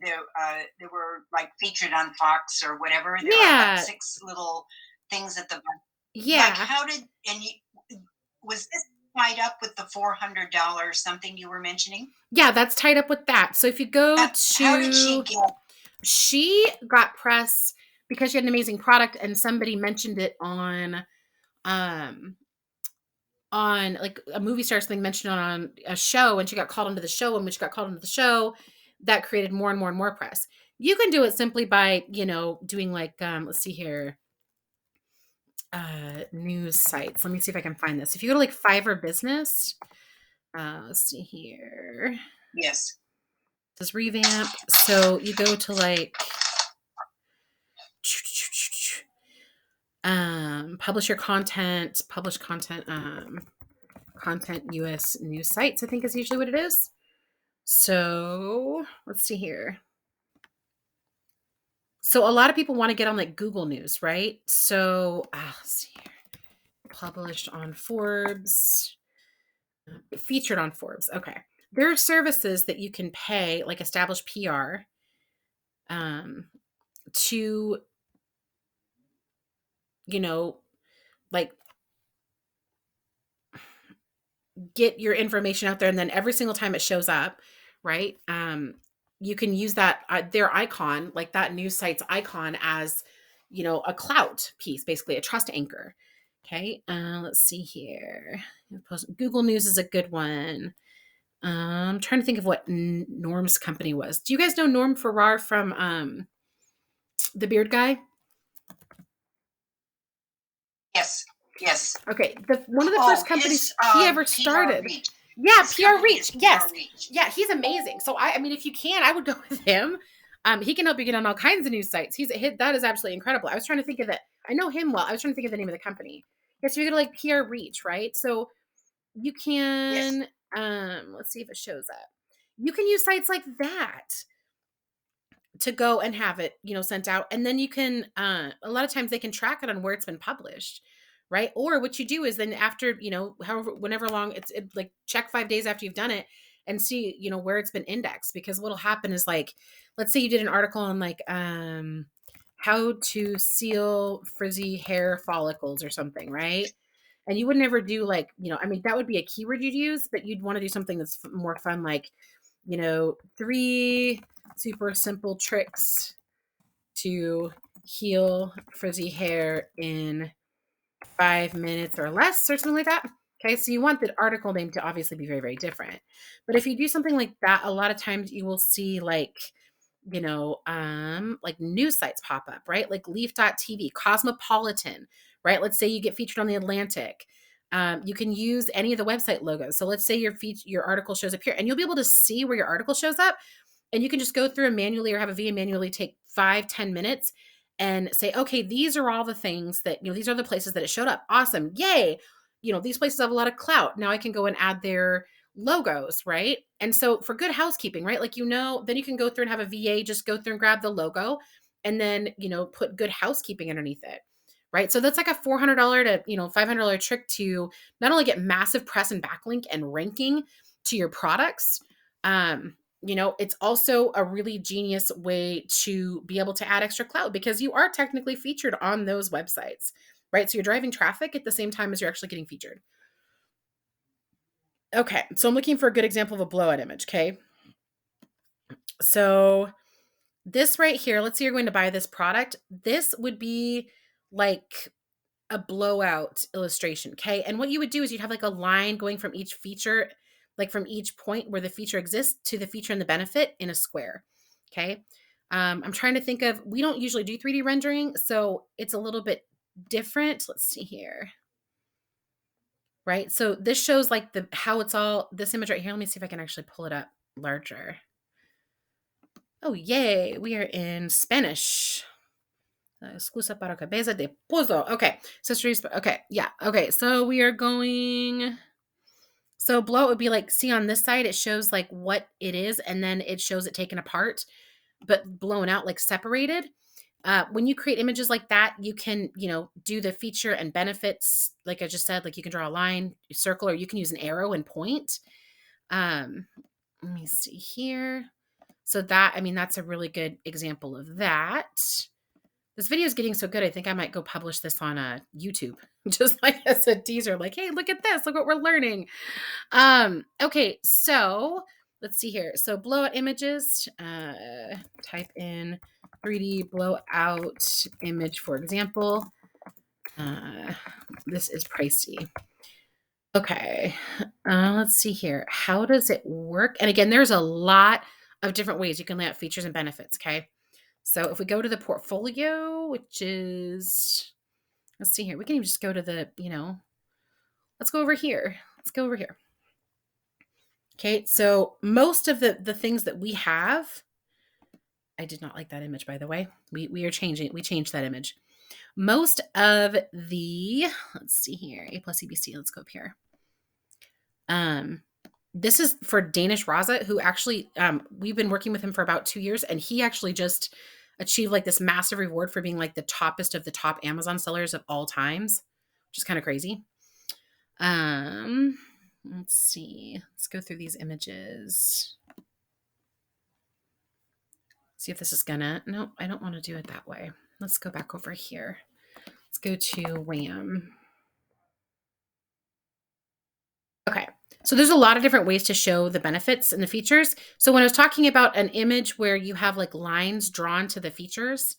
they were like featured on Fox or whatever. There are like 6 little things at the bottom. Yeah. Like how did was this tied up with the $400 something you were mentioning? Yeah, that's tied up with that. So if you go to, how did she get? She got press because she had an amazing product, and somebody mentioned it on like a movie star, something mentioned on a show, and she got called into the show. And when she got called into the show, that created more and more and more press. You can do it simply by, doing like, let's see here, news sites. Let me see if I can find this. If you go to like Fiverr Business, let's see here. Yes. This revamp. So you go to like publish your content, publish content, content US news sites, I think is usually what it is. So let's see here. So a lot of people want to get on like Google News, right? So let's see here. Published on Forbes, featured on Forbes. Okay. There are services that you can pay, like Established PR, to, like get your information out there, and then every single time it shows up, right? You can use that their icon, like that news site's icon, as a clout piece, basically a trust anchor. Okay, let's see here. Google News is a good one. I'm trying to think of what Norm's company was. Do you guys know Norm Farrar from the Beard Guy? Yes. Okay, one of the first companies he ever started. Yeah, PR Reach. Yes. Yeah, he's amazing. So I mean, if you can, I would go with him. He can help you get on all kinds of news sites. That is absolutely incredible. I was trying to think of it. I know him well. I was trying to think of the name of the company. Yeah, so you're gonna like PR Reach, right? So you can let's see if it shows up. You can use sites like that to go and have it, sent out. And then you can, a lot of times they can track it on where it's been published, right? Or what you do is then after, whenever long like check 5 days after you've done it and see, where it's been indexed. Because what'll happen is like, let's say you did an article on like, how to seal frizzy hair follicles or something, right? And you would never do like, I mean, that would be a keyword you'd use, but you'd want to do something that's more fun, like, 3 super simple tricks to heal frizzy hair in 5 minutes or less, or something like that. Okay, so you want the article name to obviously be very, very different. But if you do something like that, a lot of times you will see like, like news sites pop up, right? Like Leaf.tv, Cosmopolitan, right? Let's say you get featured on the Atlantic. You can use any of the website logos. So let's say your article shows up here, and you'll be able to see where your article shows up, and you can just go through and manually, or have a VA manually take 5-10 minutes and say, okay, these are all the things that, these are the places that it showed up. Awesome. Yay. These places have a lot of clout. Now I can go and add their logos, right? And so for good housekeeping, right? Like, then you can go through and have a VA just go through and grab the logo and then, put good housekeeping underneath it. Right. So that's like a $400 to, $500 trick to not only get massive press and backlink and ranking to your products. It's also a really genius way to be able to add extra clout because you are technically featured on those websites, right? So you're driving traffic at the same time as you're actually getting featured. Okay, so I'm looking for a good example of a blowout image, okay? So this right here, let's say you're going to buy this product. This would be like a blowout illustration, okay? And what you would do is you'd have like a line going from each feature, like from each point where the feature exists to the feature and the benefit in a square, okay? I'm trying to think of, we don't usually do 3D rendering, so it's a little bit different. Let's see here. Right? So this shows like how it's all, this image right here. Let me see if I can actually pull it up larger. Oh, yay. We are in Spanish. Excusa para cabeza de pollo. Okay. Okay. Yeah. Okay. So we are going. So blow would be like, see on this side, it shows like what it is. And then it shows it taken apart, but blown out, like separated. When you create images like that, you can, do the feature and benefits. Like I just said, like you can draw a line, circle, or you can use an arrow and point. Let me see here. So that's a really good example of that. This video is getting so good, I think I might go publish this on YouTube, just like as a teaser, like, hey, look at this, look what we're learning. Okay, so let's see here. So blowout images, type in 3D blowout image, for example. This is pricey. Okay, let's see here. How does it work? And again, there's a lot of different ways you can lay out features and benefits, okay? So if we go to the portfolio, which is, let's see here. We can even just go to the, let's go over here. Let's go over here. Okay, so most of the things that we have, I did not like that image, by the way. We changed that image. Most of the, let's see here, A plus EBC, let's go up here. This is for Danish Raza, who actually, we've been working with him for about 2 years, and he actually just achieved like this massive reward for being like the toppest of the top Amazon sellers of all times, which is kind of crazy. Let's see. Let's go through these images. See if this is gonna, no, I don't want to do it that way. Let's go back over here. Let's go to Wham. Okay. So there's a lot of different ways to show the benefits and the features. So when I was talking about an image where you have like lines drawn to the features,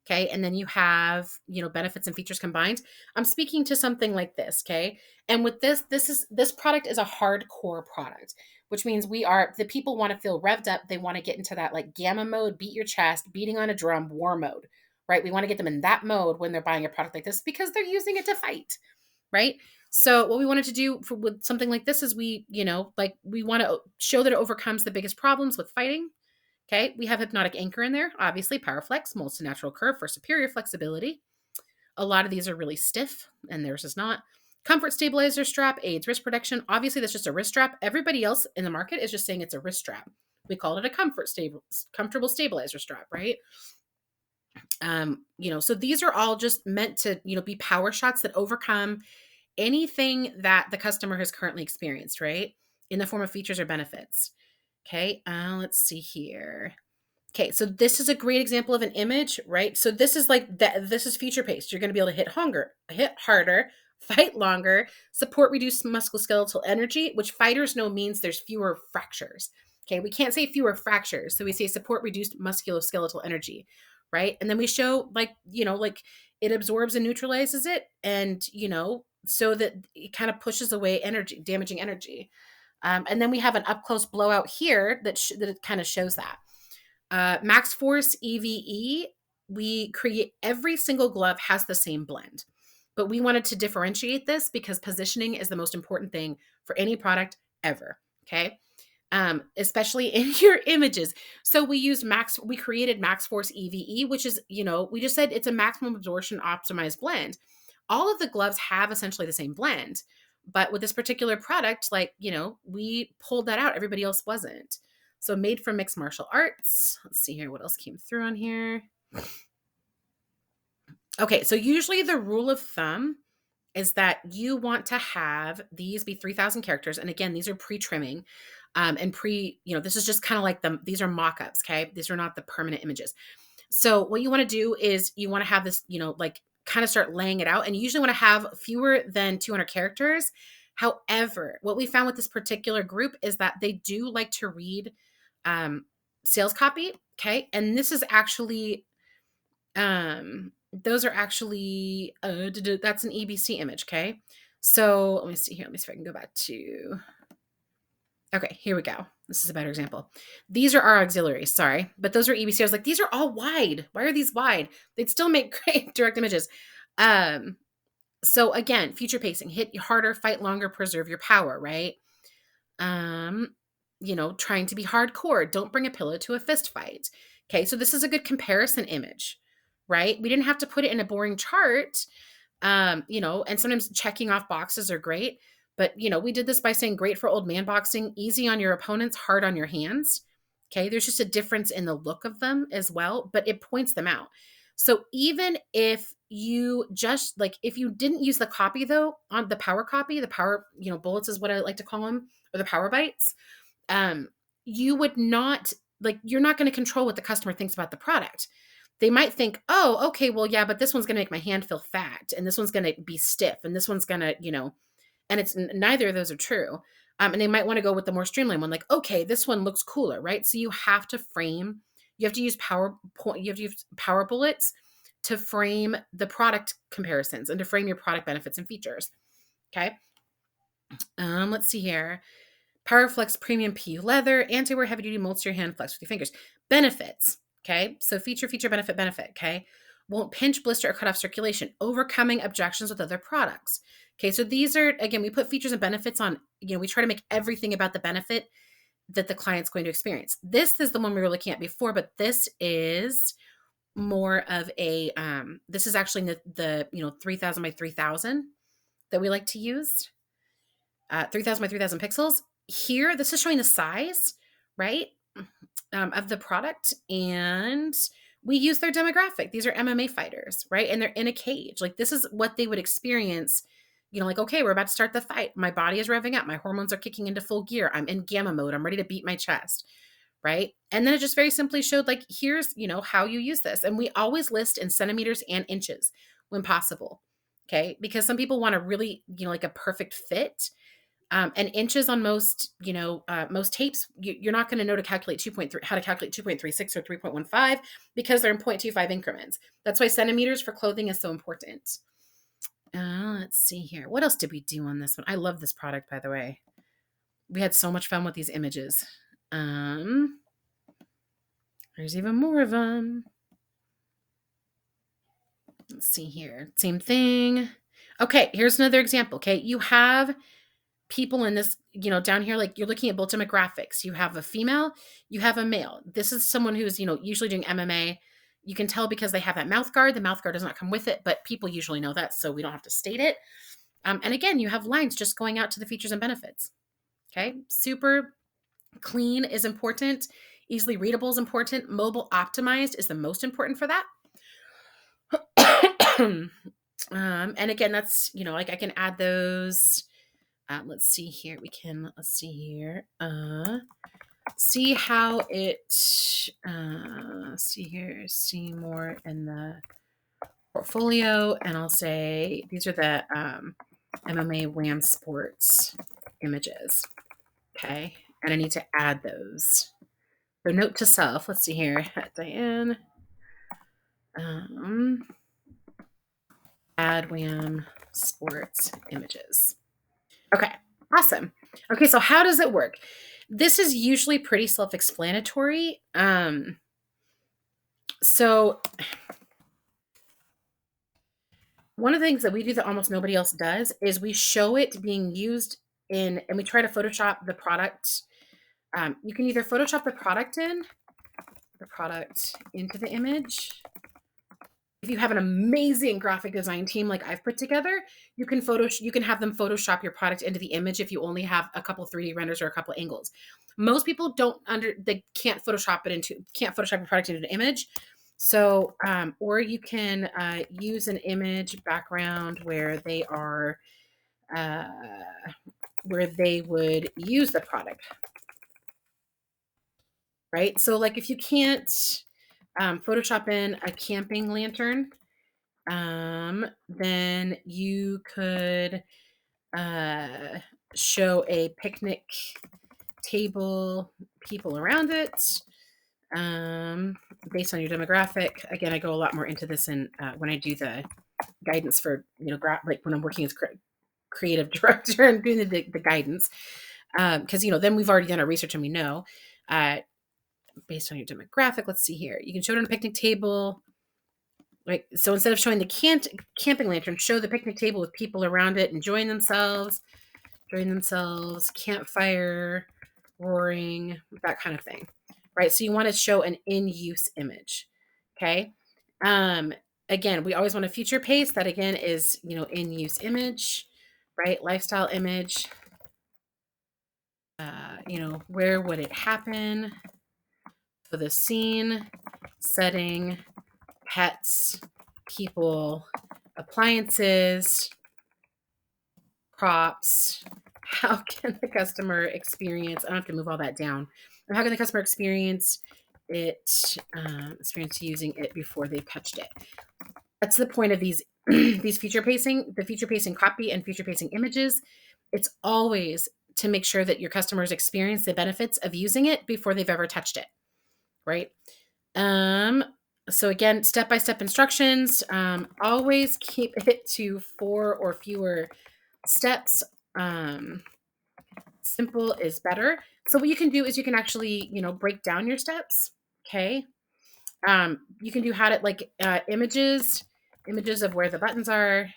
okay, and then you have, benefits and features combined, I'm speaking to something like this, okay? And with this product is a hardcore product, which means the people want to feel revved up. They want to get into that like gamma mode, beat your chest, beating on a drum, war mode, right? We want to get them in that mode when they're buying a product like this because they're using it to fight, right? So what we wanted to do with something like this is we want to show that it overcomes the biggest problems with fighting. Okay, we have hypnotic anchor in there, obviously power flex, molds to natural curve for superior flexibility. A lot of these are really stiff, and theirs is not. Comfort stabilizer strap aids wrist protection. Obviously, that's just a wrist strap. Everybody else in the market is just saying it's a wrist strap. We call it a comfortable stabilizer strap, right? So these are all just meant to, be power shots that overcome anything that the customer has currently experienced, right? In the form of features or benefits. Okay, let's see here. Okay, so this is a great example of an image, right? So this is like that. This is future paced. You're going to be able to hit harder, fight longer, support reduced musculoskeletal energy, which fighters know means there's fewer fractures. Okay, we can't say fewer fractures, so we say support reduced musculoskeletal energy, right? And then we show like it absorbs and neutralizes it, and so that it kind of pushes away energy, damaging energy. And then we have an up close blowout here that it kind of shows that. Max Force EVE, we create every single glove has the same blend, but we wanted to differentiate this because positioning is the most important thing for any product ever. Okay. Especially in your images. So we created Max Force EVE, which is, we just said it's a maximum absorption optimized blend. All of the gloves have essentially the same blend, but with this particular product, we pulled that out. Everybody else wasn't. So made from mixed martial arts. Let's see here. What else came through on here? Okay. So usually the rule of thumb is that you want to have these be 3,000 characters. And again, these are pre-trimming and this is just kind of like these are mock-ups. Okay. These are not the permanent images. So what you want to do is you want to have this, kind of start laying it out. And you usually want to have fewer than 200 characters. However, what we found with this particular group is that they do like to read sales copy. Okay. And this is actually, those are actually, that's an EBC image. Okay. So let me see here. Let me see if I can go back to, okay, here we go. This is a better example. These are our auxiliaries, sorry, but those are EBC. I was like, these are all wide. Why are these wide? They'd still make great direct images. So again, future pacing, hit harder, fight longer, preserve your power, right? Trying to be hardcore. Don't bring a pillow to a fist fight. Okay, so this is a good comparison image, right? We didn't have to put it in a boring chart, and sometimes checking off boxes are great, but we did this by saying great for old man boxing, easy on your opponents, hard on your hands. Okay, there's just a difference in the look of them as well, but it points them out. So even if you just if you didn't use the copy though, on the power copy, the power, bullets is what I like to call them, or the power bites, you would not you're not going to control what the customer thinks about the product. They might think, oh, okay, well, yeah, but this one's going to make my hand feel fat, and this one's going to be stiff, and this one's going to, and it's neither of those are true. And they might want to go with the more streamlined one, like, okay, this one looks cooler, right? So you have to use power bullets to frame the product comparisons and to frame your product benefits and features. Okay. Let's see here. Power Flex Premium PU leather, anti-wear heavy duty molds to your hand, flex with your fingers. Benefits. Okay. So feature, benefit. Okay. Won't pinch, blister, or cut off circulation. Overcoming objections with other products. Okay. So these are, again, we put features and benefits on, we try to make everything about the benefit that the client's going to experience. This is the one we were looking at before, but this is more of a, this is actually the 3,000 by 3,000 that we like to use. 3,000 by 3,000 pixels. Here, this is showing the size, right, of the product, and we use their demographic. These are MMA fighters, right, and they're in a cage. This is what they would experience, okay, we're about to start the fight. My body is revving up. My hormones are kicking into full gear. I'm in gamma mode. I'm ready to beat my chest, right? And then it just very simply showed, here's, how you use this. And we always list in centimeters and inches when possible, okay, because some people want to really, a perfect fit. And inches on most, most tapes, you're not going to know how to calculate 2.36 or 3.15 because they're in 0.25 increments. That's why centimeters for clothing is so important. Let's see here. What else did we do on this one? I love this product, by the way. We had so much fun with these images. There's even more of them. Let's see here. Same thing. Okay, here's another example. Okay, you have people in this, down here, like you're looking at both demographics. You have a female, you have a male. This is someone who's, usually doing MMA. You can tell because they have that mouth guard. The mouth guard does not come with it, but people usually know that, so we don't have to state it. And again, you have lines just going out to the features and benefits. Okay, super clean is important. Easily readable is important. Mobile optimized is the most important for that. And again, that's, like I can add those. Let's see here. See how it, see here, see more in the portfolio. And I'll say, these are the MMA Wham Sports images. Okay. And I need to add those. So note to self, let's see here, Diane, add Wham Sports images. Okay, awesome. Okay, so how does it work? This is usually pretty self-explanatory. So one of the things that we do that almost nobody else does is we show it being used and we try to Photoshop the product. You can either Photoshop the product into the image. If you have an amazing graphic design team like I've put together, you can have them Photoshop your product into the image if you only have a couple 3D renders or a couple angles. Most people they can't Photoshop your product into an image. So, or you can use an image background where they are, where they would use the product, right? So like if you can't Photoshop in a camping lantern, then you could show a picnic table, people around it, based on your demographic. Again, I go a lot more into this in when I do the guidance for, like when I'm working as creative director and doing the guidance, because then we've already done our research and we know based on your demographic. Let's see here. You can show it on a picnic table. Right. So instead of showing the camping lantern, show the picnic table with people around it enjoying themselves, campfire, roaring, that kind of thing. Right. So you want to show an in-use image. Okay. Again, we always want to future paste. That again is, in-use image, right? Lifestyle image. Where would it happen? So the scene, setting, pets, people, appliances, props. How can the customer experience? I don't have to move all that down. How can the customer experience it? Experience using it before they touched it. That's the point of these these feature pacing, the feature pacing copy and feature pacing images. It's always to make sure that your customers experience the benefits of using it before they've ever touched it, right? So again, step-by-step instructions. Always keep it to 4 or fewer steps. Simple is better. So what you can do is you can actually, break down your steps. Okay. You can do like images of where the buttons are.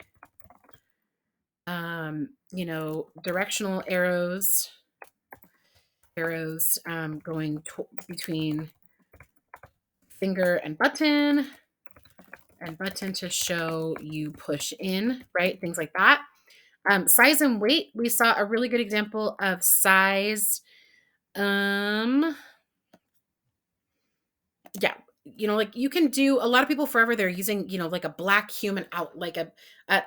Directional arrows going between finger and button to show you push in, right? Things like that. Size and weight, we saw a really good example of size. Yeah, like you can do, a lot of people forever, they're using, like a black human like an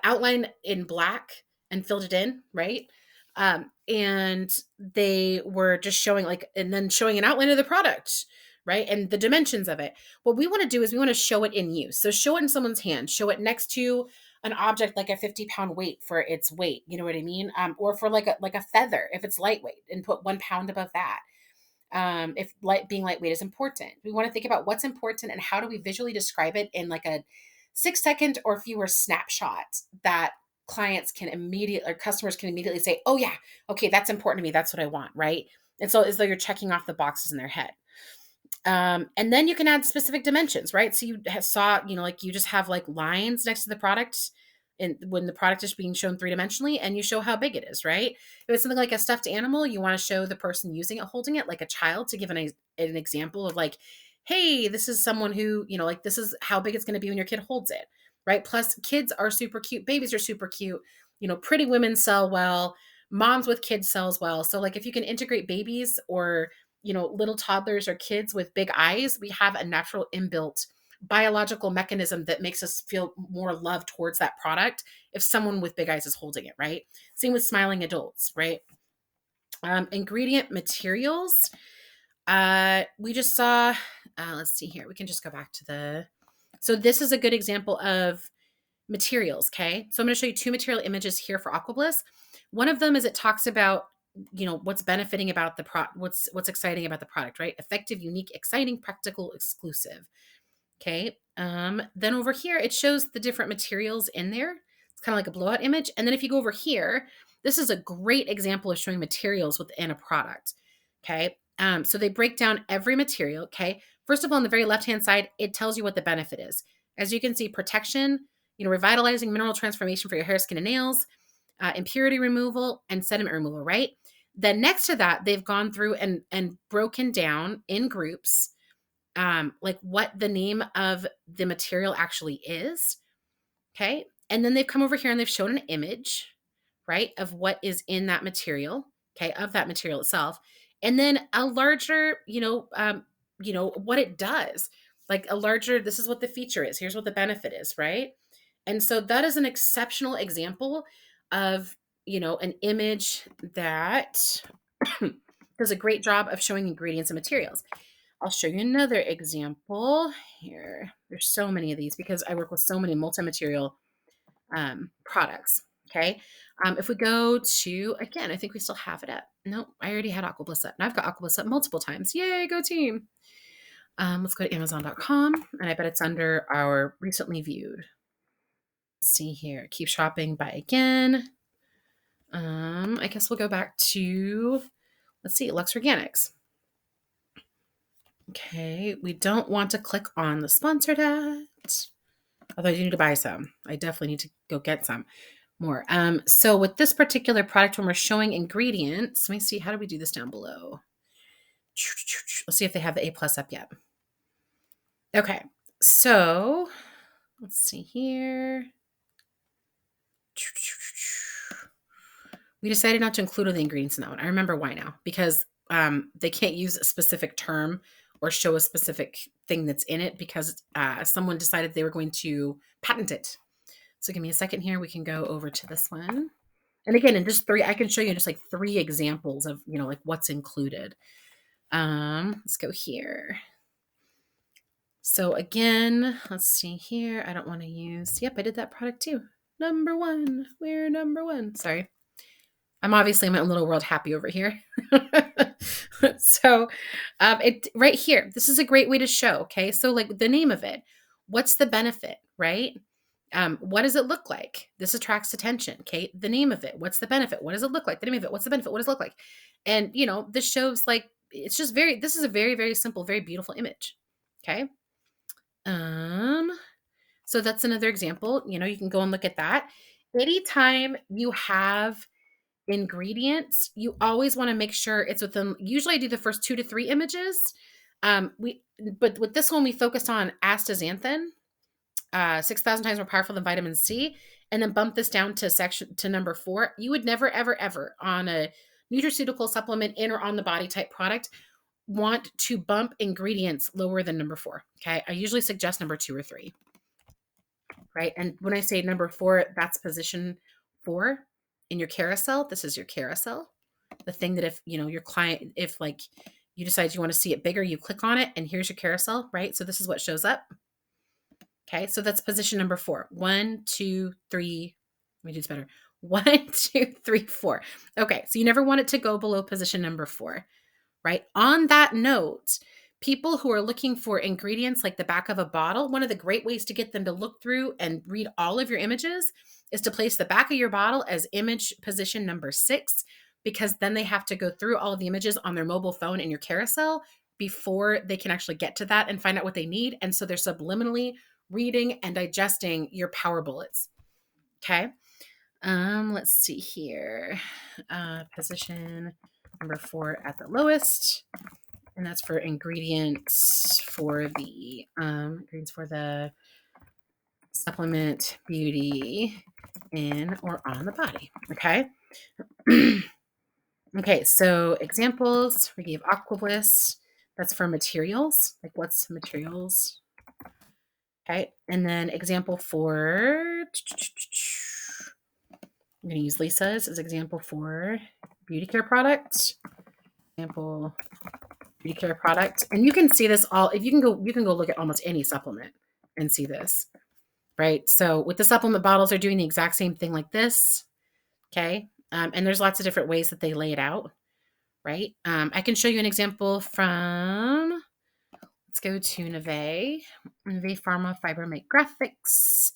outline in black and filled it in, right? And they were just showing and then showing an outline of the product, right? And the dimensions of it. What we want to do is we want to show it in use. So show it in someone's hand, show it next to an object like a 50-pound weight for its weight. You know what I mean? Or for like a feather, if it's lightweight, and put 1 pound above that. If being lightweight is important, we want to think about what's important and how do we visually describe it in like a 6-second or fewer snapshot that clients can or customers can immediately say, oh yeah, okay, that's important to me. That's what I want. Right. And so as though you're checking off the boxes in their head. And then you can add specific dimensions, right? So you saw, like you just have like lines next to the product, and when the product is being shown three-dimensionally, and you show how big it is, right? If it's something like a stuffed animal, you want to show the person using it, holding it, like a child, to give an example of like, hey, this is someone who, like this is how big it's going to be when your kid holds it, right? Plus kids are super cute. Babies are super cute. Pretty women sell well. Moms with kids sells well. So like if you can integrate babies or, little toddlers or kids with big eyes, we have a natural inbuilt biological mechanism that makes us feel more love towards that product if someone with big eyes is holding it, right? Same with smiling adults, right? Ingredient materials. We just saw, let's see here. We can just go back to so this is a good example of materials. Okay. So I'm going to show you two material images here for Aquabliss. One of them is it talks about, what's benefiting about the what's exciting about the product, right? Effective, unique, exciting, practical, exclusive. Okay. Then over here, it shows the different materials in there. It's kind of like a blowout image. And then if you go over here, this is a great example of showing materials within a product. Okay. So they break down every material. Okay. First of all, on the very left-hand side, it tells you what the benefit is. As you can see, protection, revitalizing mineral transformation for your hair, skin, and nails, impurity removal, and sediment removal, right? Then next to that, they've gone through and broken down in groups like what the name of the material actually is. Okay. And then they've come over here and they've shown an image, right, of what is in that material. Okay. Of that material itself. And then a larger, what it does, like a larger, this is what the feature is. Here's what the benefit is. Right. And so that is an exceptional example of, an image that does a great job of showing ingredients and materials. I'll show you another example here. There's so many of these because I work with so many multi-material products. Okay. If we go to, again, I think we still have it up. No, I already had Aquabliss up. And I've got Aquabliss up multiple times. Yay, go team. Let's go to Amazon.com. And I bet it's under our recently viewed. Let's see here. Keep shopping, buy again. I guess we'll go back to, let's see, Lux Organics. Okay, we don't want to click on the sponsored ad. Although I do need to buy some. I definitely need to go get some more. So with this particular product, when we're showing ingredients, let me see, how do we do this down below? Let's see if they have the A+ up yet. Okay, so let's see here. We decided not to include all the ingredients in that one. I remember why now, because they can't use a specific term or show a specific thing that's in it because someone decided they were going to patent it. So give me a second here. We can go over to this one. And again, in just three, I can show you just like three examples of, like what's included. Let's go here. So again, let's see here. I don't want to use, yep, I did that product too. Number one, we're number one. Sorry. I'm obviously in my own little world happy over here. So it right here, this is a great way to show, okay? So like the name of it, what's the benefit, right? What does it look like? This attracts attention, okay? The name of it, what's the benefit? What does it look like? The name of it, what's the benefit? What does it look like? And, this shows like, it's just this is a very, very simple, very beautiful image, okay? So that's another example, you can go and look at that. Anytime you have ingredients, you always want to make sure it's within, usually I do the first 2 to 3 images. But with this one, we focused on astaxanthin, 6,000 times more powerful than vitamin C, and then bump this down to number 4. You would never, ever, ever on a nutraceutical supplement in or on the body type product want to bump ingredients lower than number 4. Okay. I usually suggest number 2 or 3. Right. And when I say number 4, that's position 4 in your carousel. This is your carousel. The thing that if, your client, if like you decide you want to see it bigger, you click on it and here's your carousel, right? So this is what shows up. Okay. So that's position number 4. 1, 2, 3. Let me do this better. 1, 2, 3, 4. Okay. So you never want it to go below position number 4, right? On that note, people who are looking for ingredients like the back of a bottle, one of the great ways to get them to look through and read all of your images is to place the back of your bottle as image position number 6, because then they have to go through all of the images on their mobile phone in your carousel before they can actually get to that and find out what they need. And so they're subliminally reading and digesting your power bullets. Okay. Let's see here. Position number 4 at the lowest. And that's for ingredients for the supplement, beauty, in or on the body. Okay. Okay, so examples, we gave Aqua Bliss. That's for materials. Like what's materials? Okay, and then example for, I'm going to use Lisa's as example for beauty care products. Example, beauty care product. And you can see this all, if you can go look at almost any supplement and see this, right? So with the supplement bottles, they're doing the exact same thing like this. Okay. And there's lots of different ways that they lay it out, right? I can show you an example from, let's go to Neve Pharma Fiber Make Graphics.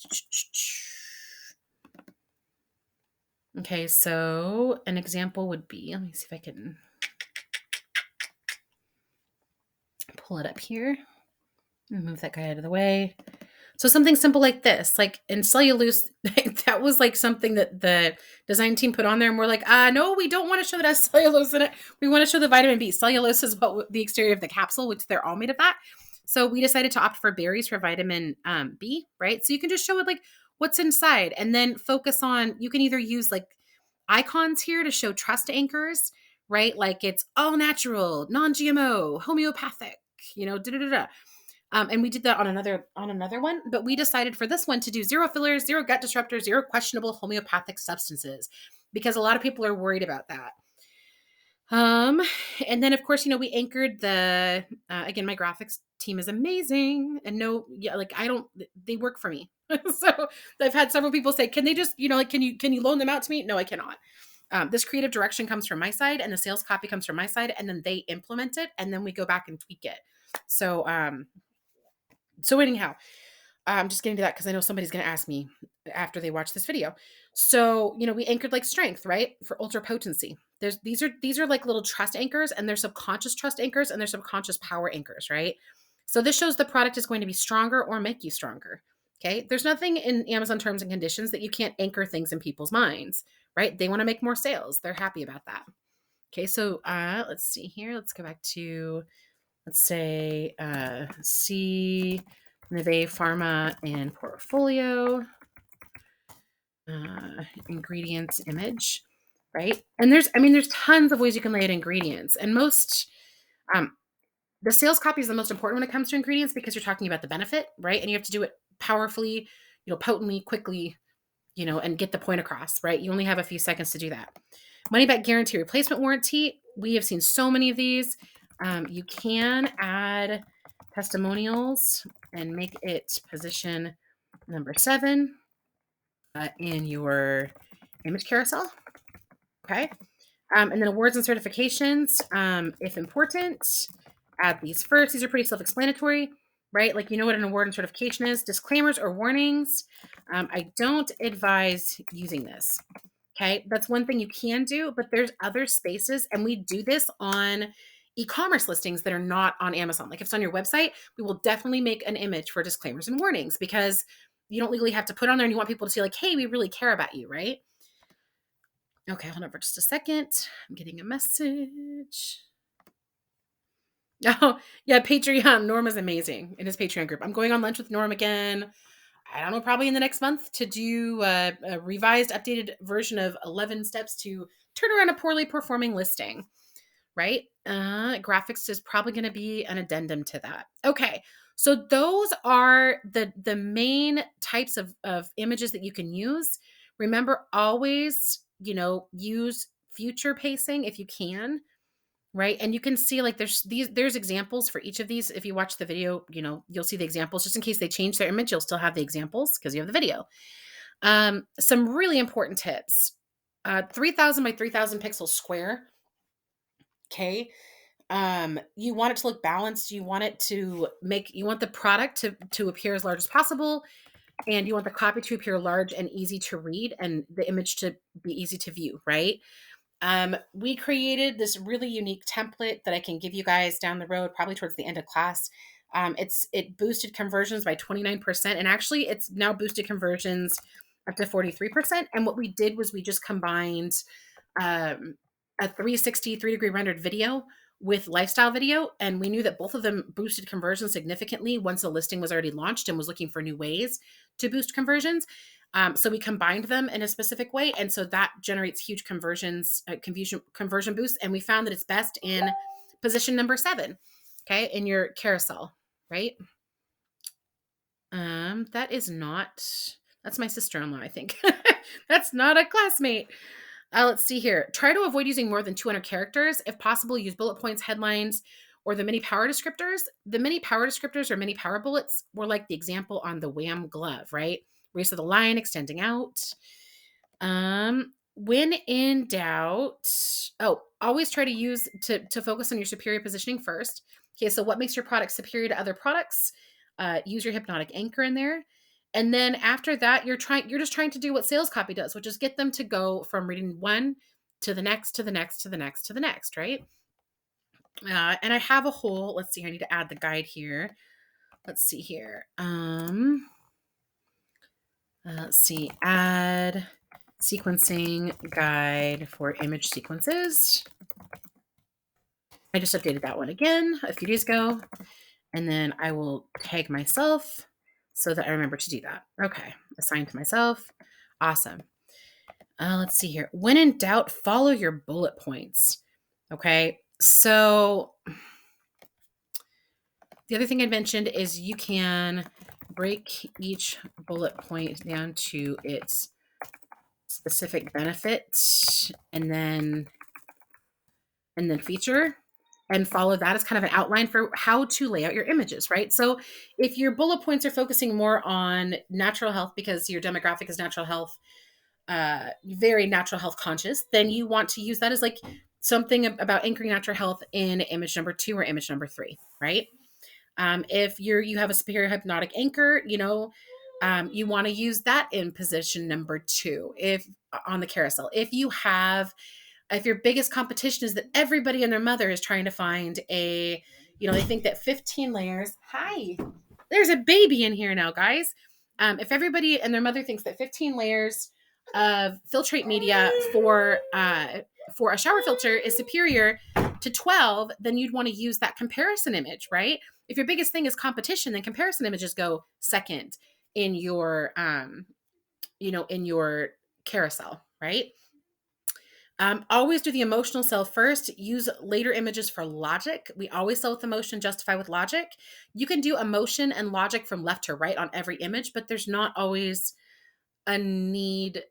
Okay, so an example would be, let me see if I can pull it up here and move that guy out of the way. So something simple like this, like in cellulose, that was like something that the design team put on there, and we're like, no, we don't want to show that as cellulose in it. We want to show the vitamin B. Cellulose is what the exterior of the capsule, which they're all made of that. So we decided to opt for berries for vitamin B, right? So you can just show it like what's inside, and then focus on, you can either use like icons here to show trust anchors, right? Like it's all natural, non-GMO, homeopathic, da da da. And we did that on another one, but we decided for this one to do 0 fillers, 0 gut disruptors, 0 questionable homeopathic substances, because a lot of people are worried about that. And then of course, we anchored the, again, my graphics team is amazing, and they work for me. So I've had several people say, can they just, can you loan them out to me? No, I cannot. This creative direction comes from my side, and the sales copy comes from my side, and then they implement it, and then we go back and tweak it. So anyhow, I'm just getting to that because I know somebody's going to ask me after they watch this video. So, we anchored like strength, right? For ultra potency. These are like little trust anchors, and they're subconscious trust anchors, and they're subconscious power anchors, right? So this shows the product is going to be stronger or make you stronger. Okay. There's nothing in Amazon terms and conditions that you can't anchor things in people's minds, right? They want to make more sales. They're happy about that. Okay. So, let's see here. Let's go back to, let's say, see Neve Pharma and portfolio, ingredients image, right? And there's tons of ways you can lay out ingredients, and most, the sales copy is the most important when it comes to ingredients, because you're talking about the benefit, right? And you have to do it powerfully, potently, quickly, and get the point across, right? You only have a few seconds to do that. Money back guarantee, replacement warranty. We have seen so many of these. You can add testimonials and make it position number 7 in your image carousel. Okay. And then awards and certifications, if important, add these first. These are pretty self-explanatory, right? Like, what an award and certification is. Disclaimers or warnings. I don't advise using this. Okay. That's one thing you can do, but there's other spaces, and we do this on e-commerce listings that are not on Amazon. Like if it's on your website, we will definitely make an image for disclaimers and warnings, because you don't legally have to put on there, and you want people to see like, hey, we really care about you, right? Okay, hold on for just a second. I'm getting a message. Oh, yeah, Patreon. Norm is amazing in his Patreon group. I'm going on lunch with Norm again. I don't know, probably in the next month, to do a revised, updated version of 11 steps to turn around a poorly performing listing, right? Graphics is probably going to be an addendum to that. Okay, so those are the main types of images that you can use. Remember, always, use future pacing if you can, right? And you can see like there's examples for each of these. If you watch the video, you'll see the examples. Just in case they change their image, you'll still have the examples because you have the video. Some really important tips. 3,000 by 3,000 pixels square. Okay. You want it to look balanced. You want the product to appear as large as possible. And you want the copy to appear large and easy to read, and the image to be easy to view, right? We created this really unique template that I can give you guys down the road, probably towards the end of class. It boosted conversions by 29%. And actually it's now boosted conversions up to 43%. And what we did was we just combined a 360 3-degree rendered video with lifestyle video. And we knew that both of them boosted conversion significantly once the listing was already launched and was looking for new ways to boost conversions. So we combined them in a specific way. And so that generates huge conversion boosts. And we found that it's best in position number 7, okay, in your carousel, right? That's my sister-in-law, I think. That's not a classmate. Let's see here. Try to avoid using more than 200 characters. If possible, use bullet points, headlines, or the mini power descriptors. The mini power descriptors or mini power bullets were like the example on the Wham glove, right? Where you saw the line extending out. When in doubt, always try to focus on your superior positioning first. Okay, so what makes your product superior to other products? Use your hypnotic anchor in there. And then after that, you're just trying to do what sales copy does, which is get them to go from reading one to the next, to the next, to the next, to the next, right? And I have a whole, let's see, I need to add the guide here. Let's see here. Let's see, add sequencing guide for image sequences. I just updated that one again a few days ago. And then I will tag myself so that I remember to do that. Okay, assign to myself. Awesome. Let's see here. When in doubt, follow your bullet points. Okay, so the other thing I mentioned is you can break each bullet point down to its specific benefit and then feature, and follow that as kind of an outline for how to lay out your images, right? So if your bullet points are focusing more on natural health because your demographic is natural health, very natural health conscious, then you want to use that as like something about anchoring natural health in image number 2 or image number 3, right? If you have a superior hypnotic anchor, you want to use that in position number 2 if on the carousel. If your biggest competition is that everybody and their mother is trying to find they think that 15 layers, hi, there's a baby in here now, guys. If everybody and their mother thinks that 15 layers of filtrate media for a shower filter is superior to 12, then you'd want to use that comparison image, right? If your biggest thing is competition, then comparison images go second in your, in your carousel, right? Always do the emotional sell first. Use later images for logic. We always sell with emotion, justify with logic. You can do emotion and logic from left to right on every image, but there's not always a need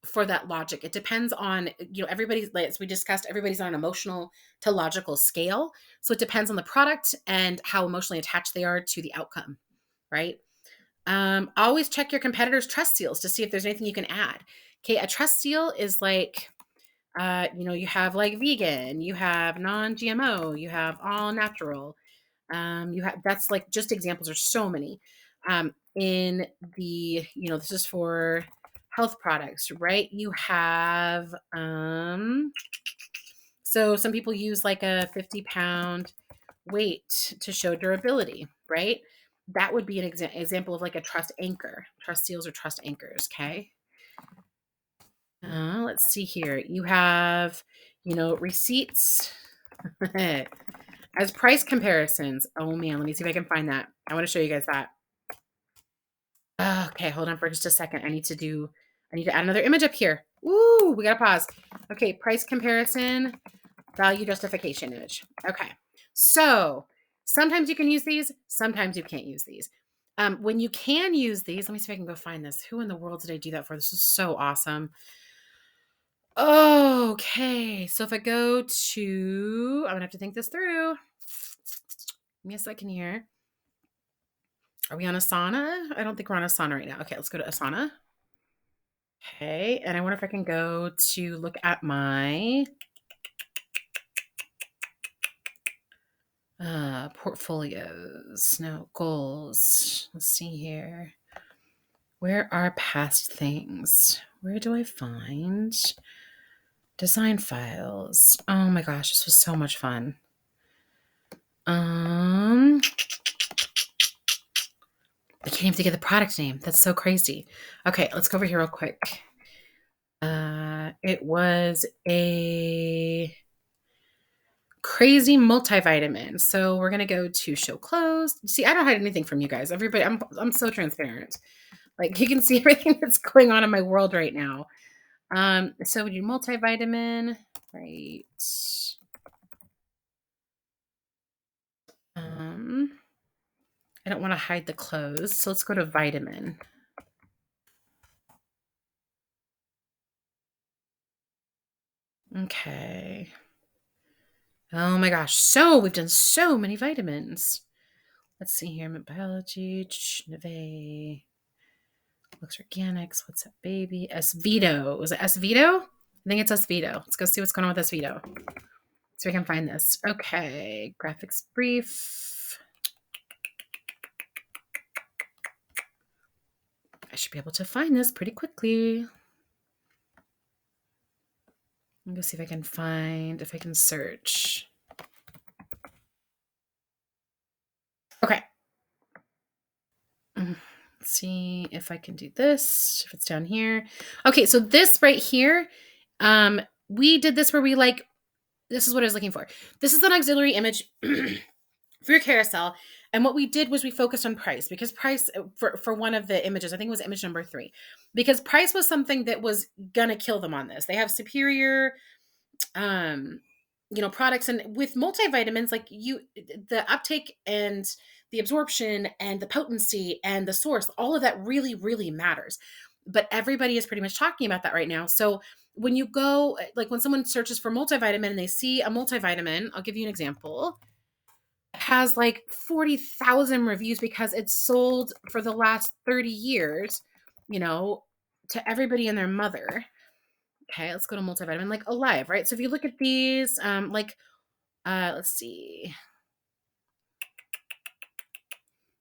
for that logic. It depends on, everybody's, as we discussed, everybody's on an emotional to logical scale. So it depends on the product and how emotionally attached they are to the outcome, right? Always check your competitors' trust seals to see if there's anything you can add. Okay, a trust seal is like, you have like vegan, you have non-GMO, you have all natural. That's like just examples. There's so many. In the, this is for health products, right? You have, so some people use like a 50-pound weight to show durability, right? That would be an example of like a trust anchor. Trust seals or trust anchors, okay? Let's see here. You have, receipts as price comparisons. Oh man, let me see if I can find that. I want to show you guys that. Okay, hold on for just a second. I need to add another image up here. Ooh, we gotta pause. Okay, price comparison, value justification image. Okay, so sometimes you can use these, sometimes you can't use these. When you can use these, let me see if I can go find this. Who in the world did I do that for? This is so awesome. Okay, so if I go to, I'm gonna have to think this through. Give me a second here. Are we on Asana? I don't think we're on Asana right now. Okay, let's go to Asana. Okay, and I wonder if I can go to look at my portfolios. No, goals. Let's see here. Where are past things? Where do I find design files? Oh my gosh, this was so much fun. I can't can't even think of the product name. That's so crazy. Okay, let's go over here real quick. It was a crazy multivitamin. So we're gonna go to show closed. See, I don't hide anything from you guys. Everybody, I'm so transparent. Like you can see everything that's going on in my world right now. So we do multivitamin, right? I don't want to hide the clothes, so let's go to vitamin. Okay. Oh my gosh. So we've done so many vitamins. Let's see here. Biology, Neve, looks organics. What's that baby? S-Vito. Was it S-Vito? I think it's S-Vito. Let's go see what's going on with S-Vito. So we can find this. Okay. Graphics brief. I should be able to find this pretty quickly. Let me go see if I can find, if I can search. Okay. Let's see if I can do this, if it's down here. Okay, so this right here, we did this where we this is what I was looking for. This is an auxiliary image for your carousel. And what we did was we focused on price because price for one of the images, I think it was image number 3, because price was something that was gonna kill them on this. They have superior, products, and with multivitamins, like the uptake and the absorption and the potency and the source, all of that really, really matters. But everybody is pretty much talking about that right now. So when you go, like when someone searches for multivitamin and they see a multivitamin, I'll give you an example, has like 40,000 reviews because it's sold for the last 30 years, to everybody and their mother. Okay, let's go to multivitamin, like Alive, right? So if you look at these, let's see.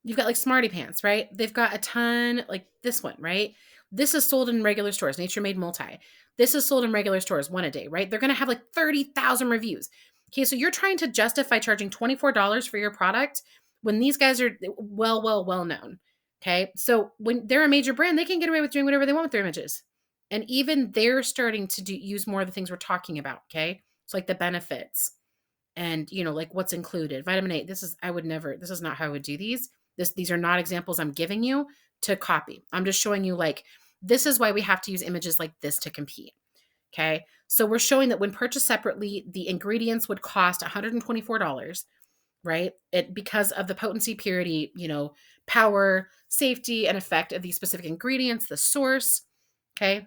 You've got like Smarty Pants, right? They've got a ton, like this one, right? This is sold in regular stores, Nature Made Multi. This is sold in regular stores, one a day, right? They're going to have like 30,000 reviews. Okay, so you're trying to justify charging $24 for your product when these guys are well known. Okay, so when they're a major brand, they can get away with doing whatever they want with their images. And even they're starting to use more of the things we're talking about, okay? So like the benefits and, like what's included. Vitamin A, this is not how I would do these. These are not examples I'm giving you to copy. I'm just showing you this is why we have to use images like this to compete. Okay. So we're showing that when purchased separately, the ingredients would cost $124, right? Because of the potency, purity, power, safety, and effect of these specific ingredients, the source. Okay.